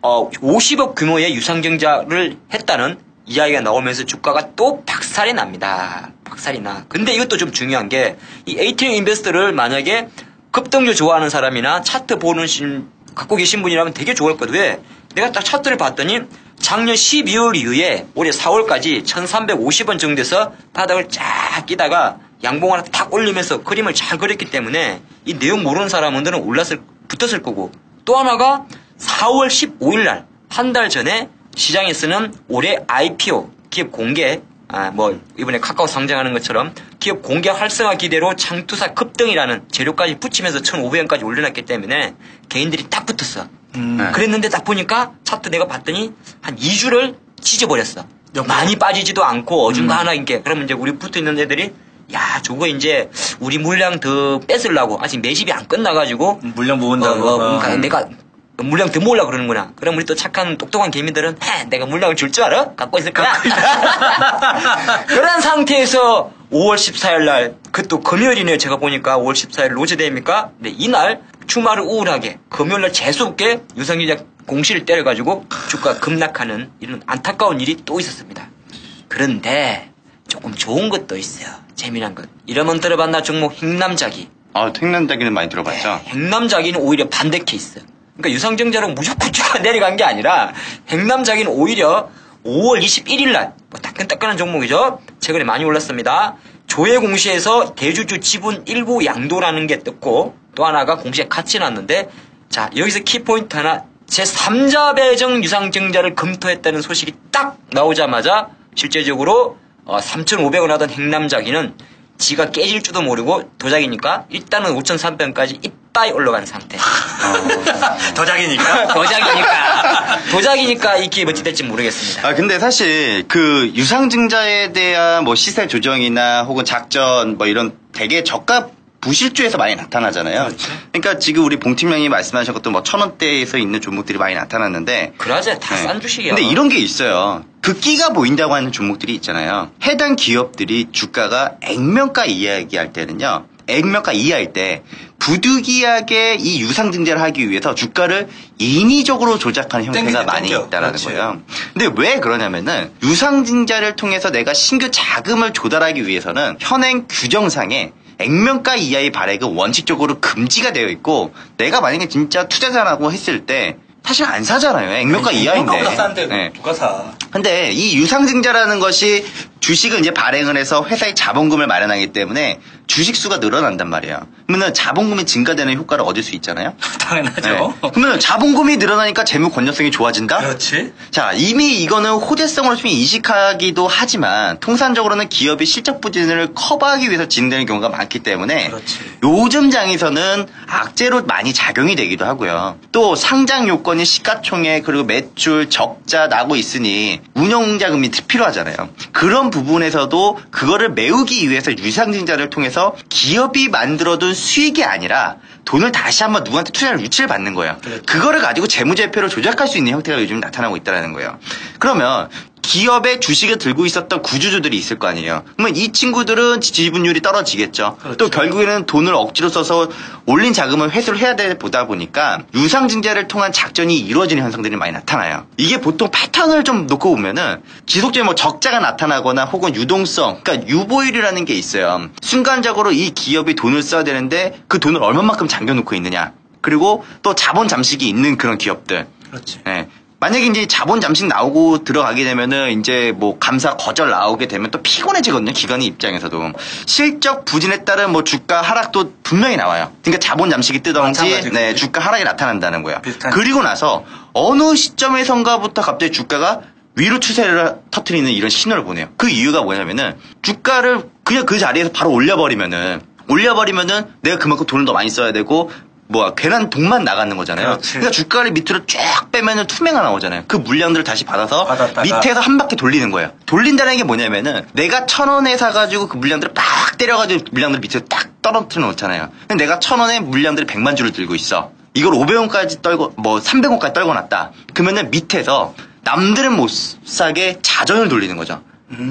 Speaker 2: 50억 규모의 유상증자를 했다는 이야기가 나오면서 주가가 또 박살이 납니다. 박살이 나. 근데 이것도 좀 중요한 게 이 ATM 인베스트를 만약에 급등주 좋아하는 사람이나 차트 갖고 계신 분이라면 되게 좋아했거든. 왜? 내가 딱 차트를 봤더니 작년 12월 이후에 올해 4월까지 1,350원 정도에서 바닥을 쫙 끼다가 양봉 하나 탁 올리면서 그림을 잘 그렸기 때문에 이 내용 모르는 사람들은 붙었을 거고 또 하나가 4월 15일 날 한 달 전에 시장에서는 올해 IPO 기업 공개 뭐 이번에 카카오 상장하는 것처럼 기업 공개 활성화 기대로 장투사 급등이라는 재료까지 붙이면서 1,500원까지 올려놨기 때문에 개인들이 딱 붙었어. 그랬는데 딱 보니까 차트 내가 봤더니 한 2주를 찢어버렸어. 많이 빠지지도 않고 어중간하게 게 그러면 이제 우리 붙어있는 애들이 야 저거 이제 우리 물량 더 뺏으려고 아직 매집이 안 끝나가지고
Speaker 3: 물량 모은다고.
Speaker 2: 그러니까 내가 물량 더 모으려고 그러는구나. 그럼 우리 또 착한 똑똑한 개미들은 내가 물량을 줄 줄 알아? 갖고 있을 거야. 그런 상태에서 5월 14일 날 그것도 금요일이네요. 제가 보니까 5월 14일 로즈데이입니까? 네, 이날 주말을 우울하게 금요일 날 재수없게 유상증자 공시를 때려가지고 주가 급락하는 이런 안타까운 일이 또 있었습니다. 그런데 조금 좋은 것도 있어요. 재미난 것. 이러면 들어봤나 종목 행남자기.
Speaker 1: 택남자기는 많이 들어봤죠.
Speaker 2: 행남자기는 오히려 반대 케이스. 그러니까 유상증자로 무조건 주가 내려간 게 아니라 행남자기는 오히려 5월 21일 날, 뭐 따끈따끈한 종목이죠. 최근에 많이 올랐습니다. 조회 공시에서 대주주 지분 일부 양도라는 게 떴고, 또 하나가 공시에 같이 났는데, 자, 여기서 키포인트 하나, 제3자 배정 유상증자를 검토했다는 소식이 딱 나오자마자, 실제적으로 3,500원 하던 행남자기는 지가 깨질 줄도 모르고 도자기니까 일단은 5,300원까지 이빠이 올라간 상태.
Speaker 3: 도자기니까.
Speaker 2: 도자기니까 이 기회 어찌 될지 모르겠습니다.
Speaker 1: 근데 사실 그 유상증자에 대한 뭐 시세 조정이나 혹은 작전 뭐 이런 되게 저가 부실주에서 많이 나타나잖아요.
Speaker 3: 그렇지.
Speaker 1: 그러니까 지금 우리 봉팀장이 말씀하신 것도 뭐 1,000원대에서 있는 종목들이 많이 나타났는데.
Speaker 2: 그러자 다 싼 주식이야.
Speaker 1: 근데 이런 게 있어요. 그 끼가 보인다고 하는 종목들이 있잖아요. 해당 기업들이 주가가 액면가 이야기할 때는요. 액면가 이하일 때 부득이하게 이 유상증자를 하기 위해서 주가를 인위적으로 조작하는 형태가 많이 있다라는
Speaker 3: 그렇지.
Speaker 1: 거예요. 근데 왜 그러냐면은 유상증자를 통해서 내가 신규 자금을 조달하기 위해서는 현행 규정상에 액면가 이하의 발행은 원칙적으로 금지가 되어 있고 내가 만약에 진짜 투자자라고 했을 때 사실 안 사잖아요. 액면가 이하인데.
Speaker 3: 액면가보다 싼데
Speaker 1: 네.
Speaker 3: 누가 사?
Speaker 1: 근데 이 유상증자라는 것이 주식을 이제 발행을 해서 회사에 자본금을 마련하기 때문에 주식 수가 늘어난단 말이에요. 그러면 자본금이 증가되는 효과를 얻을 수 있잖아요.
Speaker 3: 당연하죠.
Speaker 1: 그러면 자본금이 늘어나니까 재무 건전성이 좋아진다?
Speaker 3: 그렇지.
Speaker 1: 자, 이미 이거는 호재성으로 좀 인식하기도 하지만 통상적으로는 기업이 실적 부진을 커버하기 위해서 진행되는 경우가 많기 때문에
Speaker 3: 그렇지.
Speaker 1: 요즘 장에서는 악재로 많이 작용이 되기도 하고요. 또 상장 요건이 시가총액 그리고 매출 적자 나고 있으니 운영자금이 필요하잖아요. 그런 부분에서도 그거를 메우기 위해서 유상증자를 통해서 기업이 만들어둔 수익이 아니라 돈을 다시 한번 누구한테 투자를 유치를 받는 거예요.
Speaker 3: 그렇죠.
Speaker 1: 그거를 가지고 재무제표를 조작할 수 있는 형태가 요즘 나타나고 있다는 거예요. 그러면 기업의 주식을 들고 있었던 구주주들이 있을 거 아니에요. 그러면 이 친구들은 지분율이 떨어지겠죠.
Speaker 3: 그렇죠.
Speaker 1: 또 결국에는 돈을 억지로 써서 올린 자금을 회수를 해야 되다 보니까 유상증자를 통한 작전이 이루어지는 현상들이 많이 나타나요. 이게 보통 패턴을 좀 놓고 보면은 지속적인 뭐 적자가 나타나거나 혹은 유동성, 그러니까 유보율이라는 게 있어요. 순간적으로 이 기업이 돈을 써야 되는데 그 돈을 얼마만큼 잠겨놓고 있느냐. 그리고 또 자본 잠식이 있는 그런 기업들.
Speaker 3: 그렇지.
Speaker 1: 예. 만약에 이제 자본 잠식 나오고 들어가게 되면은 이제 뭐 감사 거절 나오게 되면 또 피곤해지거든요. 기관의 입장에서도. 실적 부진에 따른 뭐 주가 하락도 분명히 나와요. 그러니까 자본 잠식이 뜨던지
Speaker 3: 마찬가지로.
Speaker 1: 네, 주가 하락이 나타난다는 거예요.
Speaker 3: 비슷한.
Speaker 1: 그리고 나서 어느 시점에선가부터 갑자기 주가가 위로 추세를 터트리는 이런 신호를 보내요. 그 이유가 뭐냐면은 주가를 그냥 그 자리에서 바로 올려버리면은 내가 그만큼 돈을 더 많이 써야 되고 괜한 돈만 나가는 거잖아요.
Speaker 3: 그렇지.
Speaker 1: 그러니까 주가를 밑으로 쫙 빼면은 투매가 나오잖아요. 그 물량들을 다시 받아서
Speaker 3: 받았다가.
Speaker 1: 밑에서 한 바퀴 돌리는 거예요. 돌린다는 게 뭐냐면은 내가 1,000원에 사가지고 그 물량들을 빡 때려가지고 물량들 밑에 딱 떨어뜨려 놓잖아요. 근데 내가 1,000원에 물량들을 100만 주를 들고 있어. 이걸 500원까지 떨고 300원까지 떨고 놨다. 그러면은 밑에서 남들은 못 사게 자전을 돌리는 거죠.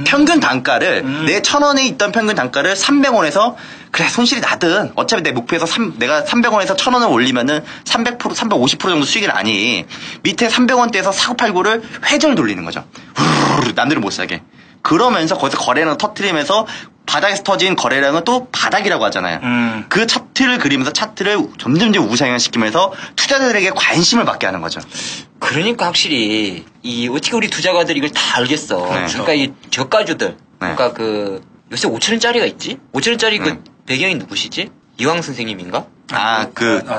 Speaker 1: 평균 단가를 내 1,000원에 있던 평균 단가를 300원에서 그래 손실이 나든 어차피 내 목표에서 내가 300원에서 1,000원을 올리면은 300% 350% 정도 수익이 나니 밑에 300원대에서 사고팔고를 회전을 돌리는 거죠. 후루룩 남들은 못 사게. 그러면서 거기서 거래량 터트리면서 바닥에서 터진 거래량은 또 바닥이라고 하잖아요. 그 차트를 그리면서 차트를 점점 우상향시키면서 투자자들에게 관심을 받게 하는 거죠.
Speaker 2: 그러니까 확실히 어떻게 우리 투자가들이 이걸 다 알겠어.
Speaker 1: 네.
Speaker 2: 그러니까 이 저가주들, 그러니까 그 요새 5,000원짜리가 있지? 5,000원짜리 그 배경이 누구시지? 이황 선생님인가?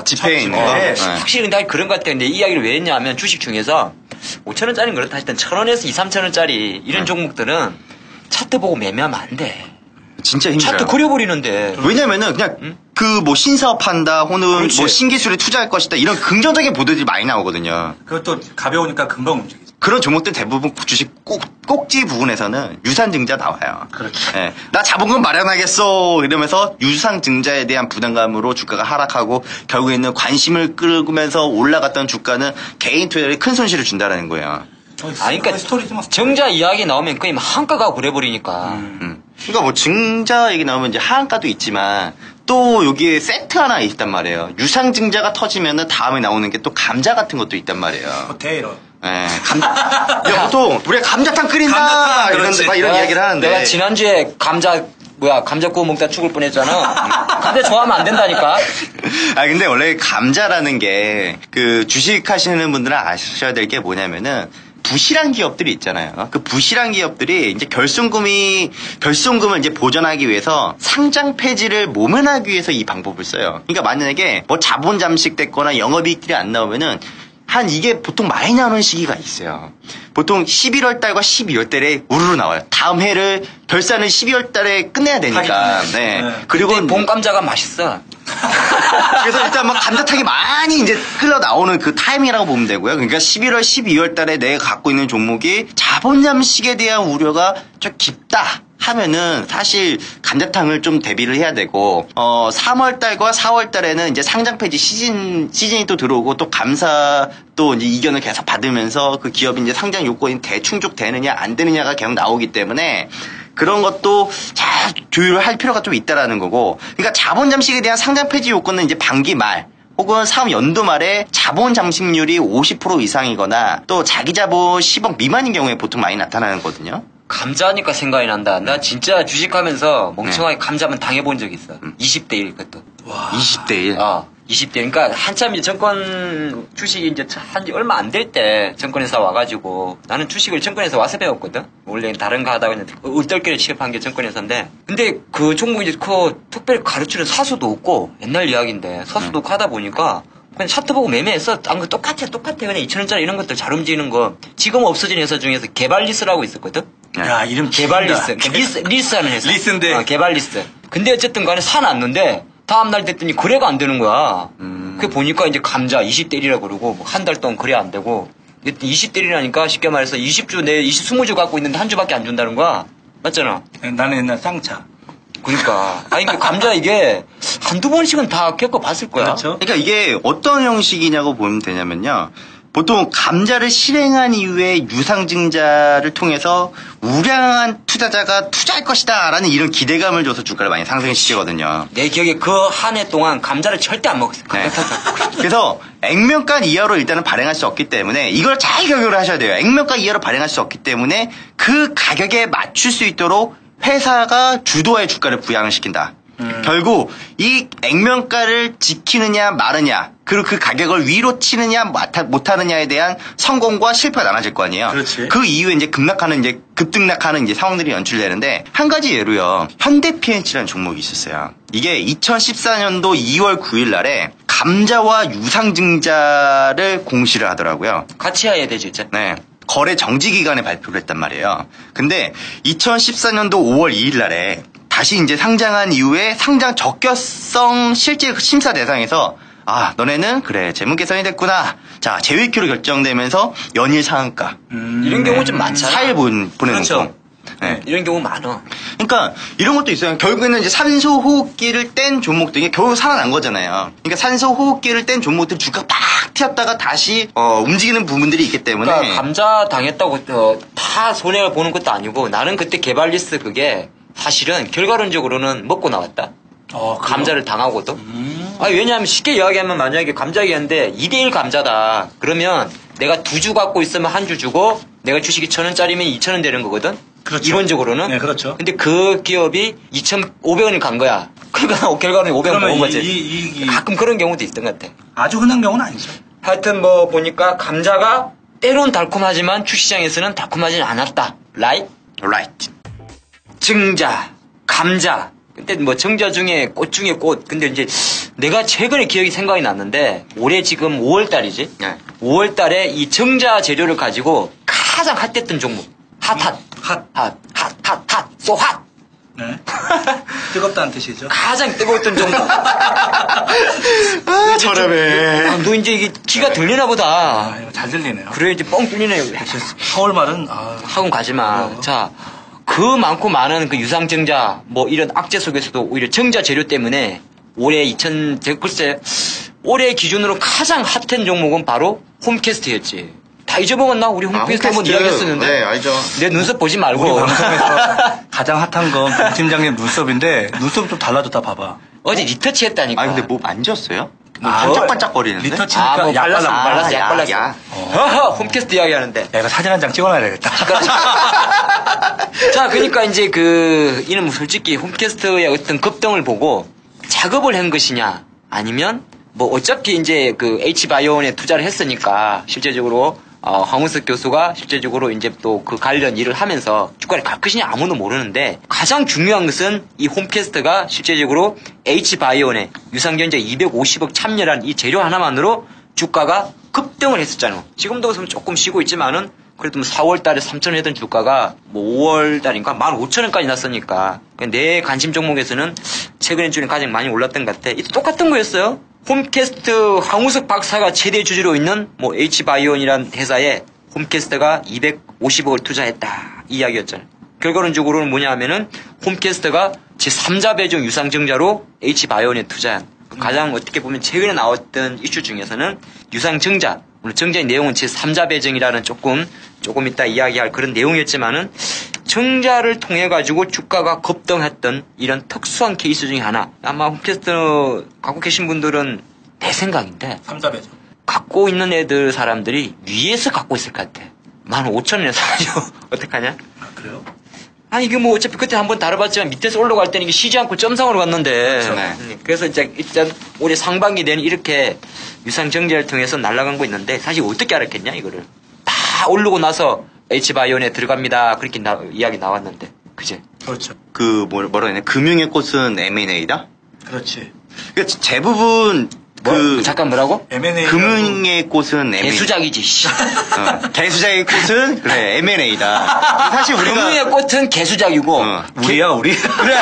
Speaker 1: 지폐에 있는 거.
Speaker 3: 네.
Speaker 2: 확실히 근데 그런 것 같아요. 근데 이 이야기를 왜 했냐면 주식 중에서 5,000원짜리는 그렇다 하여튼 1,000원에서 2, 3,000원짜리 이런 종목들은 차트 보고 매매하면 안 돼.
Speaker 1: 진짜 힘들어요.
Speaker 2: 차트 그려버리는데.
Speaker 1: 왜냐면은 그냥 신사업한다 혹은
Speaker 2: 그렇지.
Speaker 1: 신기술에 투자할 것이다 이런 긍정적인 보도들이 많이 나오거든요.
Speaker 3: 그것도 가벼우니까 금방 움직이지.
Speaker 1: 그런 종목들 대부분 주식 꼭지 부분에서는 유상증자 나와요.
Speaker 3: 그렇지.
Speaker 1: 예, 나 자본금 마련하겠어 이러면서 유상증자에 대한 부담감으로 주가가 하락하고 결국에는 관심을 끌면서 올라갔던 주가는 개인 투자에 큰 손실을 준다는 거예요.
Speaker 2: 그러니까
Speaker 3: 스토리지 뭐.
Speaker 2: 정자 이야기 나오면 거의 한가가 그래버리니까.
Speaker 1: 그러니까 뭐 증자 얘기 나오면 이제 하한가도 있지만 또 여기에 세트 하나 있단 말이에요. 유상증자가 터지면은 다음에 나오는 게 또 감자 같은 것도 있단 말이에요.
Speaker 3: 호텔.
Speaker 1: 예, 보통 우리가 감자탕 끓인다
Speaker 3: 감자탕,
Speaker 1: 이런
Speaker 3: 그렇지.
Speaker 1: 이런 이야기를 하는데
Speaker 2: 내가 지난주에 감자 구워 먹다 죽을 뻔했잖아. 감자 좋아하면 안 된다니까.
Speaker 1: 근데 원래 감자라는 게 그 주식 하시는 분들은 아셔야 될 게 뭐냐면은 부실한 기업들이 있잖아요. 그 부실한 기업들이 이제 결손금을 이제 보전하기 위해서 상장 폐지를 모면하기 위해서 이 방법을 써요. 그러니까 만약에 뭐 자본 잠식됐거나 영업이익들이 안 나오면은 이게 보통 많이 나오는 시기가 있어요. 보통 11월 달과 12월 달에 우르르 나와요. 다음 해를 결산을 12월 달에 끝내야 되니까. 네.
Speaker 2: 그리고 봄 감자가 맛있어.
Speaker 1: 그래서 일단 막 감자탕이 많이 이제 흘러나오는 그 타이밍이라고 보면 되고요. 그러니까 11월, 12월 달에 내가 갖고 있는 종목이 자본 잠식에 대한 우려가 좀 깊다 하면은 사실 감자탕을 좀 대비를 해야 되고 3월 달과 4월 달에는 이제 상장 폐지 시즌이 또 들어오고 또 감사 또 이제 이견을 계속 받으면서 그 기업이 이제 상장 요건이 대충족되느냐 안 되느냐가 계속 나오기 때문에 그런 것도 잘 조율을 할 필요가 좀 있다라는 거고. 그러니까 자본 잠식에 대한 상장 폐지 요건은 이제 반기 말 혹은 사업 연도 말에 자본 잠식률이 50% 이상이거나 또 자기 자본 10억 미만인 경우에 보통 많이 나타나는 거거든요.
Speaker 2: 감자니까 생각이 난다. 나 진짜 주식하면서 멍청하게 감자만 당해본 적 있어. 20대 1 그것도.
Speaker 3: 와.
Speaker 1: 20대 1.
Speaker 2: 20대. 그러니까 한참 이제 정권 주식이 이제 한지 얼마 안 될 때 정권에서 와가지고 나는 주식을 정권에서 와서 배웠거든. 원래 다른 거 하다가 그냥 얼떨결에 취업한 게 정권에서인데. 근데 그 종목이 이제 특별히 가르치는 사수도 없고 옛날 이야기인데 사수도 없고 하다 보니까 그냥 차트 보고 매매해서 딴 거 똑같아. 그냥 2,000원짜리 이런 것들 잘 움직이는 거 지금 없어진 회사 중에서 개발리스라고 있었거든.
Speaker 3: 야, 이름
Speaker 2: 개발리스. 리스하는 회사.
Speaker 3: 리스인데.
Speaker 2: 개발리스. 근데 어쨌든 간에 사놨는데 다음날 됐더니 거래가 안 되는 거야. 그게 보니까 이제 감자 20대 1이라고 그러고 한 달 동안 거래 안 되고 20대 1이라니까 쉽게 말해서 20주 내 20주 갖고 있는데 한 주밖에 안 준다는 거야. 맞잖아.
Speaker 3: 나는 옛날 쌍차.
Speaker 2: 그러니까. 아니, 그 감자 이게 한두 번씩은 다 겪어봤을 거야.
Speaker 3: 그렇죠.
Speaker 1: 그러니까 이게 어떤 형식이냐고 보면 되냐면요. 보통 감자를 실행한 이후에 유상증자를 통해서 우량한 투자자가 투자할 것이다 라는 이런 기대감을 줘서 주가를 많이 상승시키거든요.
Speaker 2: 내 기억에 그 한 해 동안 감자를 절대 안 먹었어.
Speaker 1: 네. 그래서 액면가 이하로 일단은 발행할 수 없기 때문에 이걸 잘 경영을 하셔야 돼요. 액면가 이하로 발행할 수 없기 때문에 그 가격에 맞출 수 있도록 회사가 주도의 주가를 부양을 시킨다. 결국 이 액면가를 지키느냐 마느냐 그리고 그 가격을 위로 치느냐 못하느냐에 대한 성공과 실패가 나눠질 거 아니에요.
Speaker 3: 그렇지.
Speaker 1: 그 이후에 이제 급등락하는 이제 상황들이 연출되는데 한 가지 예로요. 현대 PNC라는 종목이 있었어요. 이게 2014년도 2월 9일 날에 감자와 유상증자를 공시를 하더라고요.
Speaker 2: 같이 해야 되지, 이제.
Speaker 1: 네. 거래 정지 기간에 발표를 했단 말이에요. 근데 2014년도 5월 2일 날에 다시 이제 상장한 이후에 상장 적격성 실질 심사 대상에서 너네는 그래 재무 개선이 됐구나. 자 재위키로 결정되면서 연일 상한가.
Speaker 2: 이런 경우 좀 많잖아.
Speaker 1: 4일 보내놓고.
Speaker 3: 그렇죠.
Speaker 1: 네.
Speaker 2: 이런 경우 많아.
Speaker 1: 그러니까 이런 것도 있어요. 결국에는 이제 산소 호흡기를 뗀 종목들이 결국 살아난 거잖아요. 그러니까 산소 호흡기를 뗀 종목들 주가 팍 튀었다가 다시 움직이는 부분들이 있기 때문에.
Speaker 2: 그러니까 감자 당했다고 다 손해를 보는 것도 아니고 나는 그때 개발리스 그게 사실은 결과론적으로는 먹고 나왔다. 감자를 당하고도. 왜냐하면 쉽게 이야기하면 만약에 감자기였는데 2대1 감자다. 그러면 내가 2주 갖고 있으면 한 주 주고 내가 주식이 1,000원짜리면 2,000원 되는 거거든.
Speaker 3: 그렇죠.
Speaker 2: 이론적으로는.
Speaker 3: 네, 그렇죠.
Speaker 2: 근데 그 기업이 2,500원을 간 거야. 그러니까 결과는 500원 먹은 거지.
Speaker 3: 이익이
Speaker 2: 가끔 그런 경우도 있던 것 같아.
Speaker 3: 아주 흔한 경우는 아니죠.
Speaker 2: 하여튼 뭐 보니까 감자가 때론 달콤하지만 주시장에서는 달콤하지는 않았다. Right? 증자, 감자. 근데 뭐 정자 중에 꽃 중에 꽃. 근데 이제 내가 최근에 기억이 생각이 났는데 올해 지금 5월 달이지.
Speaker 1: 네.
Speaker 2: 5월 달에 이 정자 재료를 가지고 가장 핫했던 종목. 핫. So hot.
Speaker 3: 네. 뜨겁다는 뜻이죠.
Speaker 2: 가장 뜨거웠던 종목.
Speaker 1: 저렴해.
Speaker 2: 너 이제 이게 귀가 들리나 보다.
Speaker 3: 이거 잘 들리네요.
Speaker 2: 그래 이제 뻥 뚫리네요.
Speaker 3: 서울 말은
Speaker 2: 학원 가지 마. 자, 그 많고 많은 그 유상증자, 뭐 이런 악재 속에서도 오히려 정자 재료 때문에 올해 글쎄, 올해 기준으로 가장 핫한 종목은 바로 홈캐스트였지. 다 잊어먹었나? 우리 홈캐스트 한번 이야기했었는데.
Speaker 1: 네, 알죠.
Speaker 2: 내 눈썹 보지 말고.
Speaker 3: 우리 방송에서 가장 핫한 건 박 팀장님 눈썹인데 눈썹이 좀 달라졌다 봐봐.
Speaker 2: 어제 리터치 했다니까.
Speaker 1: 근데 뭐 만졌어요?
Speaker 3: 아,
Speaker 1: 반짝반짝거리는데?
Speaker 3: 리터치니까
Speaker 2: 뭐
Speaker 3: 약
Speaker 2: 발랐어. 약 발랐어.
Speaker 1: 야.
Speaker 2: 허허, 홈캐스트 이야기 하는데.
Speaker 3: 내가 사진 한 장 찍어놔야 되겠다.
Speaker 2: 자, 그러니까 이제 이는 솔직히 홈캐스트의 어떤 급등을 보고 작업을 한 것이냐, 아니면 뭐 어차피 이제 H바이오원에 투자를 했으니까 실제적으로 황운석 교수가 실제적으로 이제 또 그 관련 일을 하면서 주가를 갈 것이냐 아무도 모르는데 가장 중요한 것은 이 홈캐스트가 실제적으로 H바이오의 유상전자 250억 참여한 이 재료 하나만으로 주가가 급등을 했었잖아요. 지금도 조금 쉬고 있지만은 그래도 4월 달에 3,000원 했던 주가가 5월 달인가 15,000원까지 났으니까 내 관심 종목에서는 최근에 중에 가장 많이 올랐던 것 같아. 이도 똑같은 거였어요. 홈캐스트 황우석 박사가 최대 주주로 있는 H바이오이라는 회사에 홈캐스트가 250억을 투자했다. 이 이야기였잖아요. 결과론적으로는 뭐냐 하면은 홈캐스트가 제3자 배정 유상증자로 H바이오에 투자한 가장 어떻게 보면 최근에 나왔던 이슈 중에서는 유상증자 물론 정자의 내용은 제3자 배정이라는 조금 이따 이야기할 그런 내용이었지만은 정자를 통해 가지고 주가가 급등했던 이런 특수한 케이스 중에 하나. 아마 홈캐스트 갖고 계신 분들은 내 생각인데
Speaker 3: 3자 배정.
Speaker 2: 갖고 있는 사람들이 위에서 갖고 있을 것 같아. 15,000원에 사가지고 어떡하냐?
Speaker 3: 아, 그래요?
Speaker 2: 아니 이게 뭐 어차피 그때 한번 다뤄봤지만 밑에서 올라갈 때는 이게 쉬지 않고 점상으로 갔는데 그래서 이제 일단 올해 상반기 내는 이렇게 유상정제를 통해서 날아간 거 있는데 사실 어떻게 알았겠냐 이거를 다 오르고 나서 H바이오에 들어갑니다 그렇게 이야기 나왔는데 그제?
Speaker 3: 그렇죠.
Speaker 1: 뭐라 해야 되나 금융의 꽃은 M&A다?
Speaker 3: 그렇지.
Speaker 1: 그러니까 대부분
Speaker 2: 잠깐 뭐라고?
Speaker 3: M&A.
Speaker 1: 금융의 꽃은 M&A.
Speaker 2: 개수작이지.
Speaker 1: 개수작의 꽃은 그래 M&A다. 사실 우리가
Speaker 2: 금융의 꽃은 개수작이고
Speaker 1: 우리야 우리. 그래.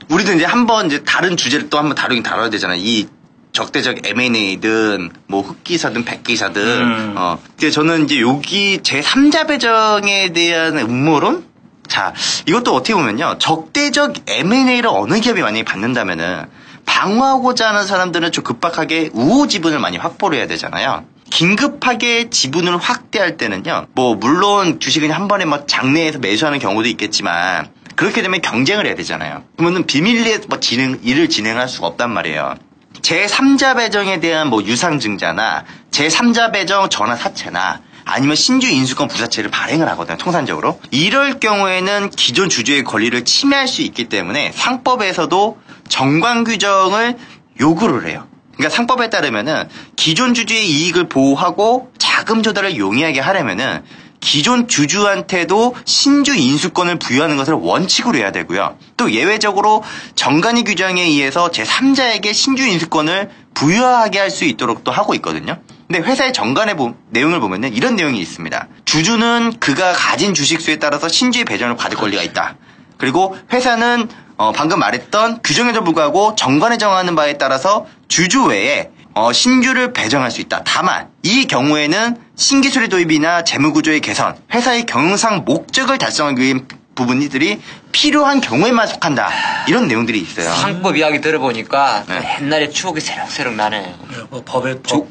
Speaker 1: 우리도 이제 한번 이제 다른 주제를 또 한번 다루긴 다뤄야 되잖아. 이 적대적 M&A든 뭐 흑기사든 백기사든. 근데 저는 이제 여기 제 3자 배정에 대한 음모론. 자, 이것도 어떻게 보면요. 적대적 M&A를 어느 기업이 만약에 받는다면은 방어하고자 하는 사람들은 좀 급박하게 우호 지분을 많이 확보를 해야 되잖아요. 긴급하게 지분을 확대할 때는요. 뭐 물론 주식은 한 번에 막 장내에서 매수하는 경우도 있겠지만 그렇게 되면 경쟁을 해야 되잖아요. 그러면은 비밀리에 뭐 일을 진행할 수가 없단 말이에요. 제3자 배정에 대한 뭐 유상증자나 제3자 배정 전환 사채나 아니면 신주 인수권 부사채를 발행을 하거든요. 통산적으로. 이럴 경우에는 기존 주주의 권리를 침해할 수 있기 때문에 상법에서도 정관 규정을 요구를 해요. 그러니까 상법에 따르면은 기존 주주의 이익을 보호하고 자금 조달을 용이하게 하려면은 기존 주주한테도 신주 인수권을 부여하는 것을 원칙으로 해야 되고요. 또 예외적으로 정관위 규정에 의해서 제3자에게 신주 인수권을 부여하게 할 수 있도록 또 하고 있거든요. 근데 회사의 정관의 내용을 보면은 이런 내용이 있습니다. 주주는 그가 가진 주식수에 따라서 신주의 배정을 받을 권리가 있다. 그리고 회사는 방금 말했던 규정에도 불구하고 정관에 정하는 바에 따라서 주주 외에 신주를 배정할 수 있다. 다만 이 경우에는 신기술의 도입이나 재무구조의 개선, 회사의 경영상 목적을 달성하기 위한 부분들이 필요한 경우에만 속한다. 이런 내용들이 있어요.
Speaker 2: 상법 이야기 들어보니까 옛날에 추억이 새록새록 나네.
Speaker 3: 뭐 법.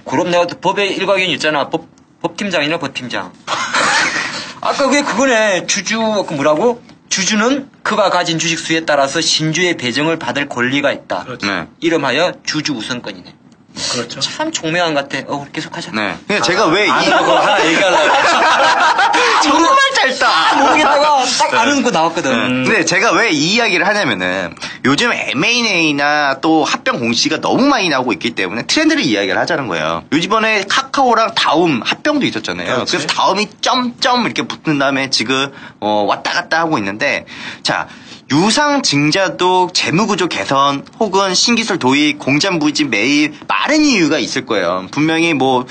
Speaker 2: 그럼 내가 또 법의 일각견이 있잖아. 법팀장이나 법팀장. 아까 그거네. 뭐라고? 주주는 그가 가진 주식 수에 따라서 신주의 배정을 받을 권리가 있다.
Speaker 3: 그렇죠.
Speaker 1: 네.
Speaker 2: 이름하여 주주 우선권이네.
Speaker 3: 그렇죠.
Speaker 2: 참 총명한 것 같아. 계속하자.
Speaker 1: 네. 그냥 제가 왜
Speaker 2: 그거 하나 얘기하려고. 정말 짧다. 모르겠다가 딱 아는 거 나왔거든.
Speaker 1: 근데 제가 왜 이 이야기를 하냐면은 요즘 M&A나 또 합병 공시가 너무 많이 나오고 있기 때문에 트렌드를 이야기를 하자는 거예요. 요즘에 카카오랑 다음 합병도 있었잖아요.
Speaker 3: 그렇지.
Speaker 1: 그래서 다음이 점점 이렇게 붙은 다음에 지금 왔다 갔다 하고 있는데 자 유상증자도 재무구조 개선 혹은 신기술 도입, 공장부지 매입 많은 이유가 있을 거예요. 분명히 뭐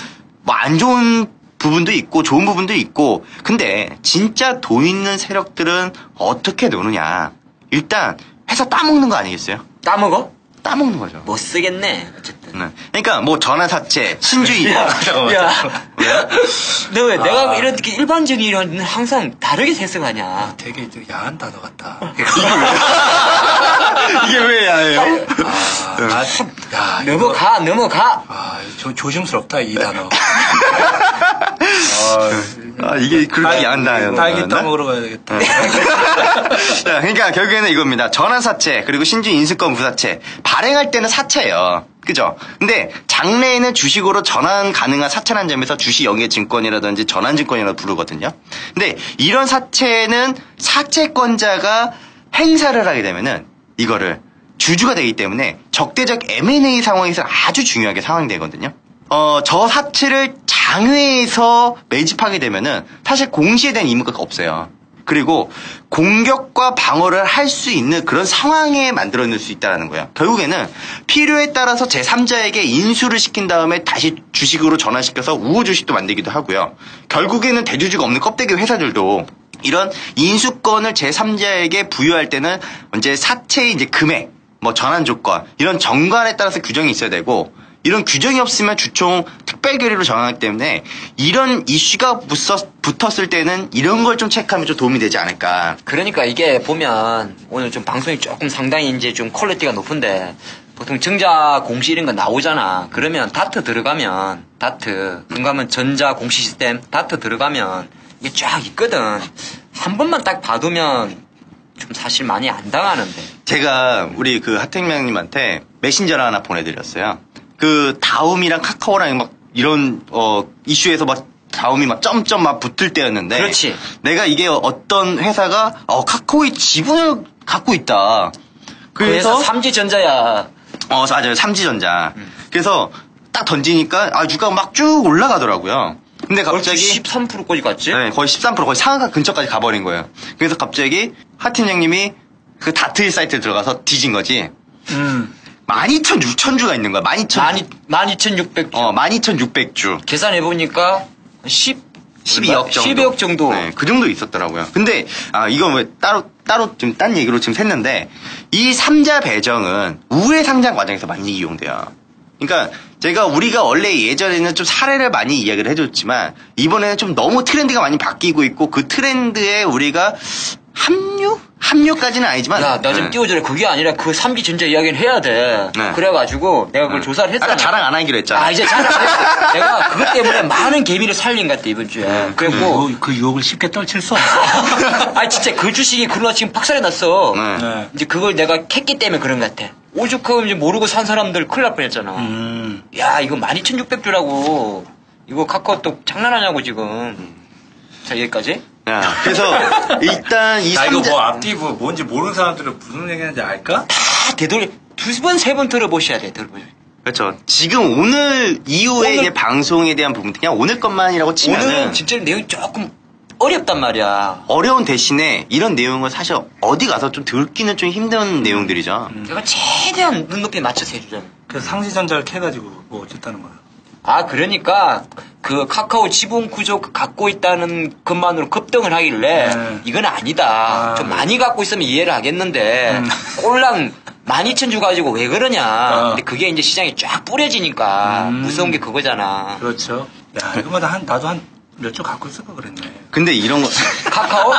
Speaker 1: 안 좋은 부분도 있고 좋은 부분도 있고 근데 진짜 돈 있는 세력들은 어떻게 노느냐. 일단 회사 따먹는 거 아니겠어요?
Speaker 2: 따먹어?
Speaker 1: 따먹는 거죠.
Speaker 2: 못 쓰겠네. 어쨌든.
Speaker 1: 네. 그러니까 뭐 전환사채, 신주의
Speaker 2: 야, 너 왜 내가 이렇게 일반적인 일은 항상 다르게 해석하냐?
Speaker 3: 되게 야한 단어 같다.
Speaker 1: 이게 왜 야해요?
Speaker 2: 넘어가.
Speaker 3: 조심스럽다 이 단어.
Speaker 1: 이게 그렇게 야한다요.
Speaker 3: 딸기 따먹으러 가야 되겠다.
Speaker 1: 자, 그러니까 결국에는 이겁니다. 전환사채 그리고 신주 인수권 부사채 발행할 때는 사채예요. 그죠? 근데 장래에는 주식으로 전환 가능한 사채라는 점에서 주식영예증권이라든지 전환증권이라고 부르거든요. 근데 이런 사채는 사채권자가 행사를 하게 되면은 이거를 주주가 되기 때문에 적대적 M&A 상황에서 아주 중요하게 상황되거든요. 저 사채를 장외에서 매집하게 되면은 사실 공시에 대한 의무가 없어요. 그리고 공격과 방어를 할 수 있는 그런 상황에 만들어낼 수 있다는 거예요. 결국에는 필요에 따라서 제3자에게 인수를 시킨 다음에 다시 주식으로 전환시켜서 우호주식도 만들기도 하고요. 결국에는 대주주가 없는 껍데기 회사들도 이런 인수권을 제3자에게 부여할 때는 이제 사채의 이제 금액, 뭐 전환 조건, 이런 정관에 따라서 규정이 있어야 되고, 이런 규정이 없으면 주총 특별 결의로 정하기 때문에 이런 이슈가 붙었을 때는 이런 걸 좀 체크하면 좀 도움이 되지 않을까.
Speaker 2: 그러니까 이게 보면 오늘 좀 방송이 조금 상당히 이제 좀 퀄리티가 높은데 보통 증자 공시 이런 거 나오잖아. 그러면 다트 들어가면 그러면 전자 공시 시스템 다트 들어가면 이게 쫙 있거든. 한 번만 딱 봐두면 좀 사실 많이 안 당하는데.
Speaker 1: 제가 우리 그 하택명님한테 메신저를 하나 보내드렸어요. 그 다음이랑 카카오랑 막 이런 이슈에서 막 다음이 막 점점 막 붙을 때였는데,
Speaker 2: 그렇지.
Speaker 1: 내가 이게 어떤 회사가 카카오의 지분을 갖고 있다.
Speaker 2: 그래서 삼지전자야.
Speaker 1: 맞아요. 삼지전자. 그래서 딱 던지니까 주가가 막 쭉 올라가더라고요. 근데 갑자기
Speaker 2: 13%까지 갔지?
Speaker 1: 네, 거의 13% 거의 상한가 근처까지 가버린 거예요. 그래서 갑자기 하팀장님이 그 다트일 사이트에 들어가서 뒤진 거지. 12,600주가 있는 거야.
Speaker 2: 12,600주.
Speaker 1: 12,600주.
Speaker 2: 계산해보니까
Speaker 1: 12억 정도.
Speaker 2: 12억 정도.
Speaker 1: 네, 그 정도 있었더라고요. 근데, 이건 왜 따로 좀 딴 얘기로 지금 샜는데, 이 삼자 배정은 우회 상장 과정에서 많이 이용돼요. 그러니까, 우리가 원래 예전에는 좀 사례를 많이 이야기를 해줬지만, 이번에는 좀 너무 트렌드가 많이 바뀌고 있고, 그 트렌드에 우리가 합류까지는 아니지만.
Speaker 2: 야, 나 좀 띄워줘라. 그게 아니라 그 삼지전자 이야기는 해야 돼.
Speaker 1: 네.
Speaker 2: 그래가지고 내가 그걸 조사를 했잖아.
Speaker 1: 아까 자랑 안 하기로 했잖아.
Speaker 2: 이제 자랑 안 했어. 내가 그것 때문에 많은 개미를 살린 것 같아, 이번 주에. 그리고.
Speaker 3: 그 유혹을 쉽게 떨칠 수 없어.
Speaker 2: 진짜 그 주식이 그러나 지금 박살이 났어.
Speaker 1: 네.
Speaker 2: 이제 그걸 내가 캤기 때문에 그런 것 같아. 오죽하면 이제 모르고 산 사람들 큰일 날 뻔했잖아. 야, 이거 12,600주라고. 이거 카카오톡 장난하냐고, 지금. 자, 여기까지.
Speaker 1: 야, 그래서, 일단 이
Speaker 3: 나 이거
Speaker 1: 삼자.
Speaker 3: 뭐 앞뒤 뭔지 모르는 사람들은 무슨 얘기하는지 알까?
Speaker 2: 다 되돌려, 2번, 3번 들어보셔야 돼, 들어보셔야 돼.
Speaker 1: 그렇죠. 지금 오늘 이후에
Speaker 2: 오늘-
Speaker 1: 이제 방송에 대한 부분, 그냥 오늘 것만이라고 치면은.
Speaker 2: 오늘은 진짜 내용이 조금 어렵단 말이야.
Speaker 1: 어려운 대신에 이런 내용을 사실 어디 가서 좀 듣기는 좀 힘든 내용들이죠.
Speaker 2: 내가 최대한 눈높이 맞춰서 해주잖아.
Speaker 3: 그래서 상시전자를 캐가지고 뭐 어쨌다는 거야.
Speaker 2: 그러니까 그 카카오 지분 구조 갖고 있다는 것만으로 급등을 하길래 이건 아니다. 좀 많이 갖고 있으면 이해를 하겠는데 꼴랑 12,000주 가지고 왜 그러냐. 근데 그게 이제 시장에 쫙 뿌려지니까 무서운 게 그거잖아.
Speaker 3: 그렇죠. 야, 이거 나도 한 몇 주 갖고 있을 거 그랬네.
Speaker 1: 근데 이런 거.
Speaker 2: 카카오?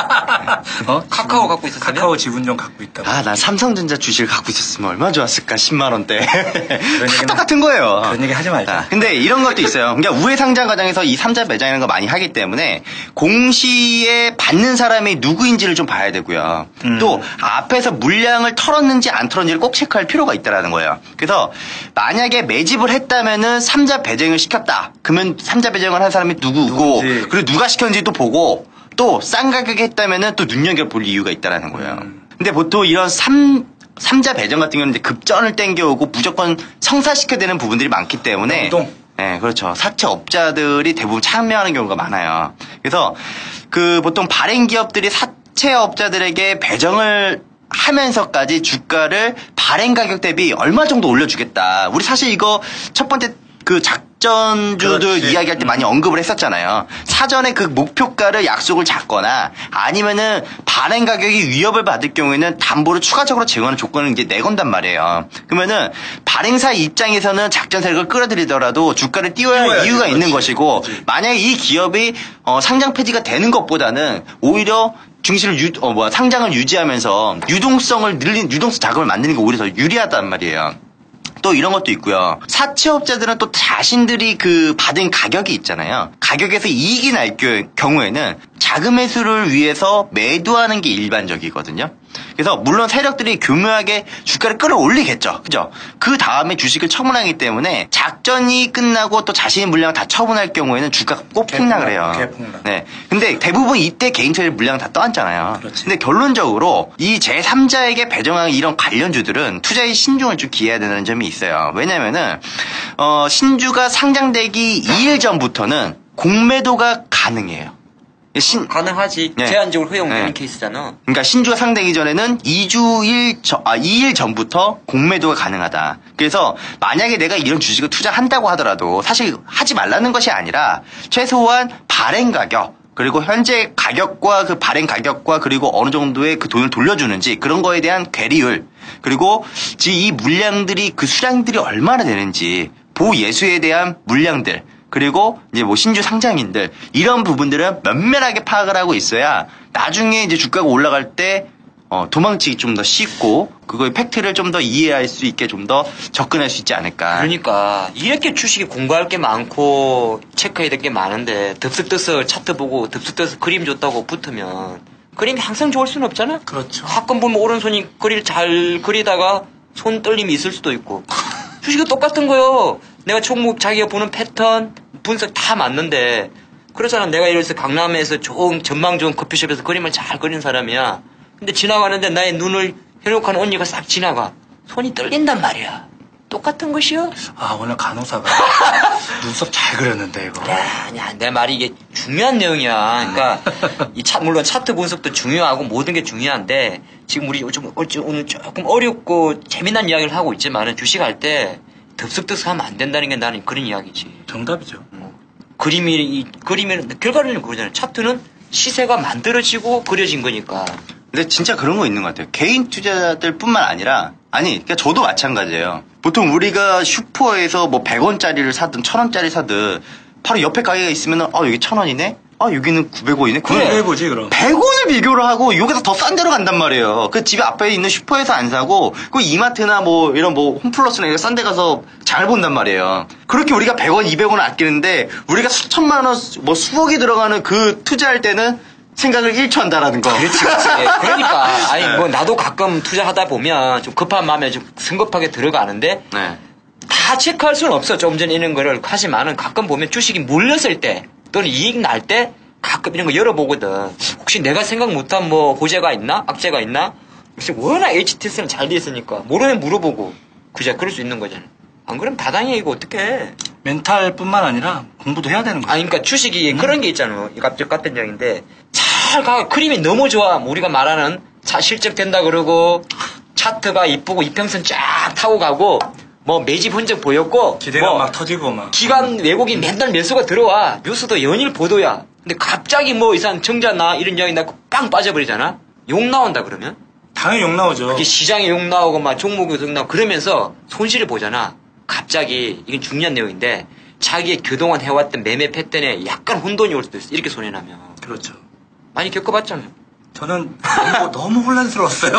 Speaker 2: 카카오 갖고 있었으면?
Speaker 3: 카카오 지분 좀 갖고 있다고.
Speaker 1: 난 삼성전자 주식을 갖고 있었으면 얼마나 좋았을까, 10만원대.
Speaker 3: 얘기는-
Speaker 1: 똑같은 거예요.
Speaker 3: 그런 얘기 하지 말자.
Speaker 1: 근데 이런 것도 있어요. 그러니까 우회 상장 과정에서 이 삼자 매장이라는 거 많이 하기 때문에 공시에 받는 사람이 누구인지를 좀 봐야 되고요. 또 앞에서 물량을 털었는지 안 털었는지를 꼭 체크할 필요가 있다라는 거예요. 그래서 만약에 매집을 했다면은 삼자 배정을 시켰다. 그러면 삼자 배정을 한 사람이 누구고, 그리고 누가 시켰는지도 보고, 또 싼 가격에 했다면은 또 눈여겨볼 이유가 있다라는 거예요. 근데 보통 이런 삼자 배정 같은 경우는 이제 급전을 땡겨오고 무조건 성사시켜야 되는 부분들이 많기 때문에.
Speaker 3: 운동.
Speaker 1: 네, 그렇죠. 사채업자들이 대부분 참여하는 경우가 많아요. 그래서 보통 발행 기업들이 사채업자들에게 배정을 하면서까지 주가를 발행 가격 대비 얼마 정도 올려주겠다. 우리 사실 이거 첫 번째 작전주들
Speaker 3: 그렇지.
Speaker 1: 이야기할 때 많이 언급을 했었잖아요. 사전에 그 목표가를 약속을 잡거나 아니면은 발행 가격이 위협을 받을 경우에는 담보를 추가적으로 제공하는 조건을 이제 내건단 말이에요. 그러면은 발행사 입장에서는 작전 세력을 끌어들이더라도 주가를 띄워야 할
Speaker 3: 띄워야지,
Speaker 1: 이유가
Speaker 3: 그렇지.
Speaker 1: 있는 것이고,
Speaker 3: 그렇지.
Speaker 1: 만약에 이 기업이 상장 폐지가 되는 것보다는 오히려 증시를 상장을 유지하면서 유동성 자금을 만드는 게 오히려 더 유리하단 말이에요. 또 이런 것도 있고요. 사채업자들은 또 자신들이 받은 가격이 있잖아요. 가격에서 이익이 날 경우에는 자금 회수를 위해서 매도하는 게 일반적이거든요. 그래서 물론 세력들이 교묘하게 주가를 끌어올리겠죠. 그죠? 그 다음에 주식을 처분하기 때문에 작전이 끝나고 또 자신의 물량을 다 처분할 경우에는 주가가 꼭 폭락을 해요.
Speaker 3: 개폭락.
Speaker 1: 네. 근데 대부분 이때 개인처의 물량을 다 떠안잖아요.
Speaker 3: 그렇지.
Speaker 1: 근데 결론적으로 이 제3자에게 배정한 이런 관련주들은 투자에 신중을 좀 기해야 된다는 점이 있어요. 왜냐면은, 신주가 상장되기 2일 전부터는 공매도가 가능해요.
Speaker 2: 가능하지.
Speaker 1: 네.
Speaker 2: 제한적으로 허용되는
Speaker 1: 네.
Speaker 2: 케이스잖아.
Speaker 1: 그러니까 신주가 상장되기 전에는 2일 전부터 공매도가 가능하다. 그래서 만약에 내가 이런 주식을 투자한다고 하더라도 사실 하지 말라는 것이 아니라 최소한 발행 가격 그리고 현재 가격과 그 발행 가격과 그리고 어느 정도의 그 돈을 돌려주는지 그런 거에 대한 괴리율 그리고 지금 이 물량들이 그 수량들이 얼마나 되는지 보예수에 대한 물량들 그리고 이제 뭐 신주 상장인들 이런 부분들은 면밀하게 파악을 하고 있어야 나중에 이제 주가가 올라갈 때 도망치기 좀 더 쉽고 그거의 팩트를 좀 더 이해할 수 있게 좀 더 접근할 수 있지 않을까.
Speaker 2: 그러니까 이렇게 주식이 공부할 게 많고 체크해야 될 게 많은데 덥석덥석 차트 보고 덥석덥석 그림 줬다고 붙으면 그림이 항상 좋을 수는 없잖아.
Speaker 3: 그렇죠.
Speaker 2: 가끔 보면 오른손이 잘 그리다가 손 떨림이 있을 수도 있고 주식은 똑같은 거요. 내가 총목 자기가 보는 패턴 분석 다 맞는데 그렇잖아. 내가 예를 들어서 강남에서 좋은 전망 좋은 커피숍에서 그림을 잘 그리는 사람이야. 근데 지나가는데 나의 눈을 현혹한 언니가 싹 지나가. 손이 떨린단 말이야. 똑같은 것이요?
Speaker 3: 아, 오늘 간호사가 눈썹 잘 그렸는데, 이거.
Speaker 2: 아니야, 내 말이 이게 중요한 내용이야. 그러니까 물론 차트 분석도 중요하고 모든 게 중요한데 지금 우리 오늘 조금 어렵고 재미난 이야기를 하고 있지만은 주식할 때 덥석덥석하면 안 된다는 게 나는 그런 이야기지.
Speaker 3: 정답이죠.
Speaker 2: 그림이 결과론이 그러잖아요. 차트는 시세가 만들어지고 그려진 거니까.
Speaker 1: 근데 진짜 그런 거 있는 것 같아요. 개인 투자자들 뿐만 아니라 그러니까 저도 마찬가지예요. 보통 우리가 슈퍼에서 뭐 100원짜리를 사든 1000원짜리 사든 바로 옆에 가게가 있으면은 여기 1000원이네? 여기는 900원이네?
Speaker 3: 그래, 해보지, 그럼.
Speaker 1: 100원을 비교를 하고 여기서 더 싼 데로 간단 말이에요. 그 집에 앞에 있는 슈퍼에서 안 사고 그 이마트나 뭐 이런 뭐 홈플러스나 이런 싼 데 가서 잘 본단 말이에요. 그렇게 우리가 100원, 200원 아끼는데 우리가 수천만 원, 뭐 수억이 들어가는 그 투자할 때는 생각을 1초 한다라는 거.
Speaker 2: 그렇지. 그러니까 아니 뭐 나도 가끔 투자하다 보면 좀 급한 마음에 좀 성급하게 들어가는데
Speaker 1: 네.
Speaker 2: 다 체크할 수는 없어. 좀 전에 이런 거를 하지만은 가끔 보면 주식이 몰렸을 때 또는 이익 날 때 가끔 이런 거 열어보거든. 혹시 내가 생각 못한 뭐 호재가 있나? 악재가 있나? 역시 워낙 HTS는 잘 돼 있으니까 모르면 물어보고 그럴 수 있는 거잖아. 안 그러면 다당해 이거 어떡해.
Speaker 3: 멘탈뿐만 아니라 공부도 해야 되는 거야.
Speaker 2: 아니 그러니까 주식이 그런 게 있잖아. 이거 갑자기 같은 얘기인데 잘 가. 그림이 너무 좋아. 우리가 말하는 실적 된다 그러고 차트가 이쁘고 이평선 쫙 타고 가고 뭐 매집 흔적 보였고
Speaker 3: 기대가
Speaker 2: 뭐
Speaker 3: 막 터지고 막.
Speaker 2: 기관 외국인 맨날 매수가 들어와. 뉴스도 연일 보도야. 근데 갑자기 뭐 이상 정자나 이런 이야기 나고 빵 빠져버리잖아. 욕 나온다 그러면.
Speaker 3: 당연히 욕 나오죠.
Speaker 2: 이게 시장에 욕 나오고 막 종목이 욕 나오고 그러면서 손실을 보잖아. 갑자기 이건 중요한 내용인데 자기의 그동안 해왔던 매매 패턴에 약간 혼돈이 올 수도 있어. 이렇게 손해나면.
Speaker 3: 그렇죠.
Speaker 2: 많이 겪어봤잖아요.
Speaker 3: 저는 너무 혼란스러웠어요.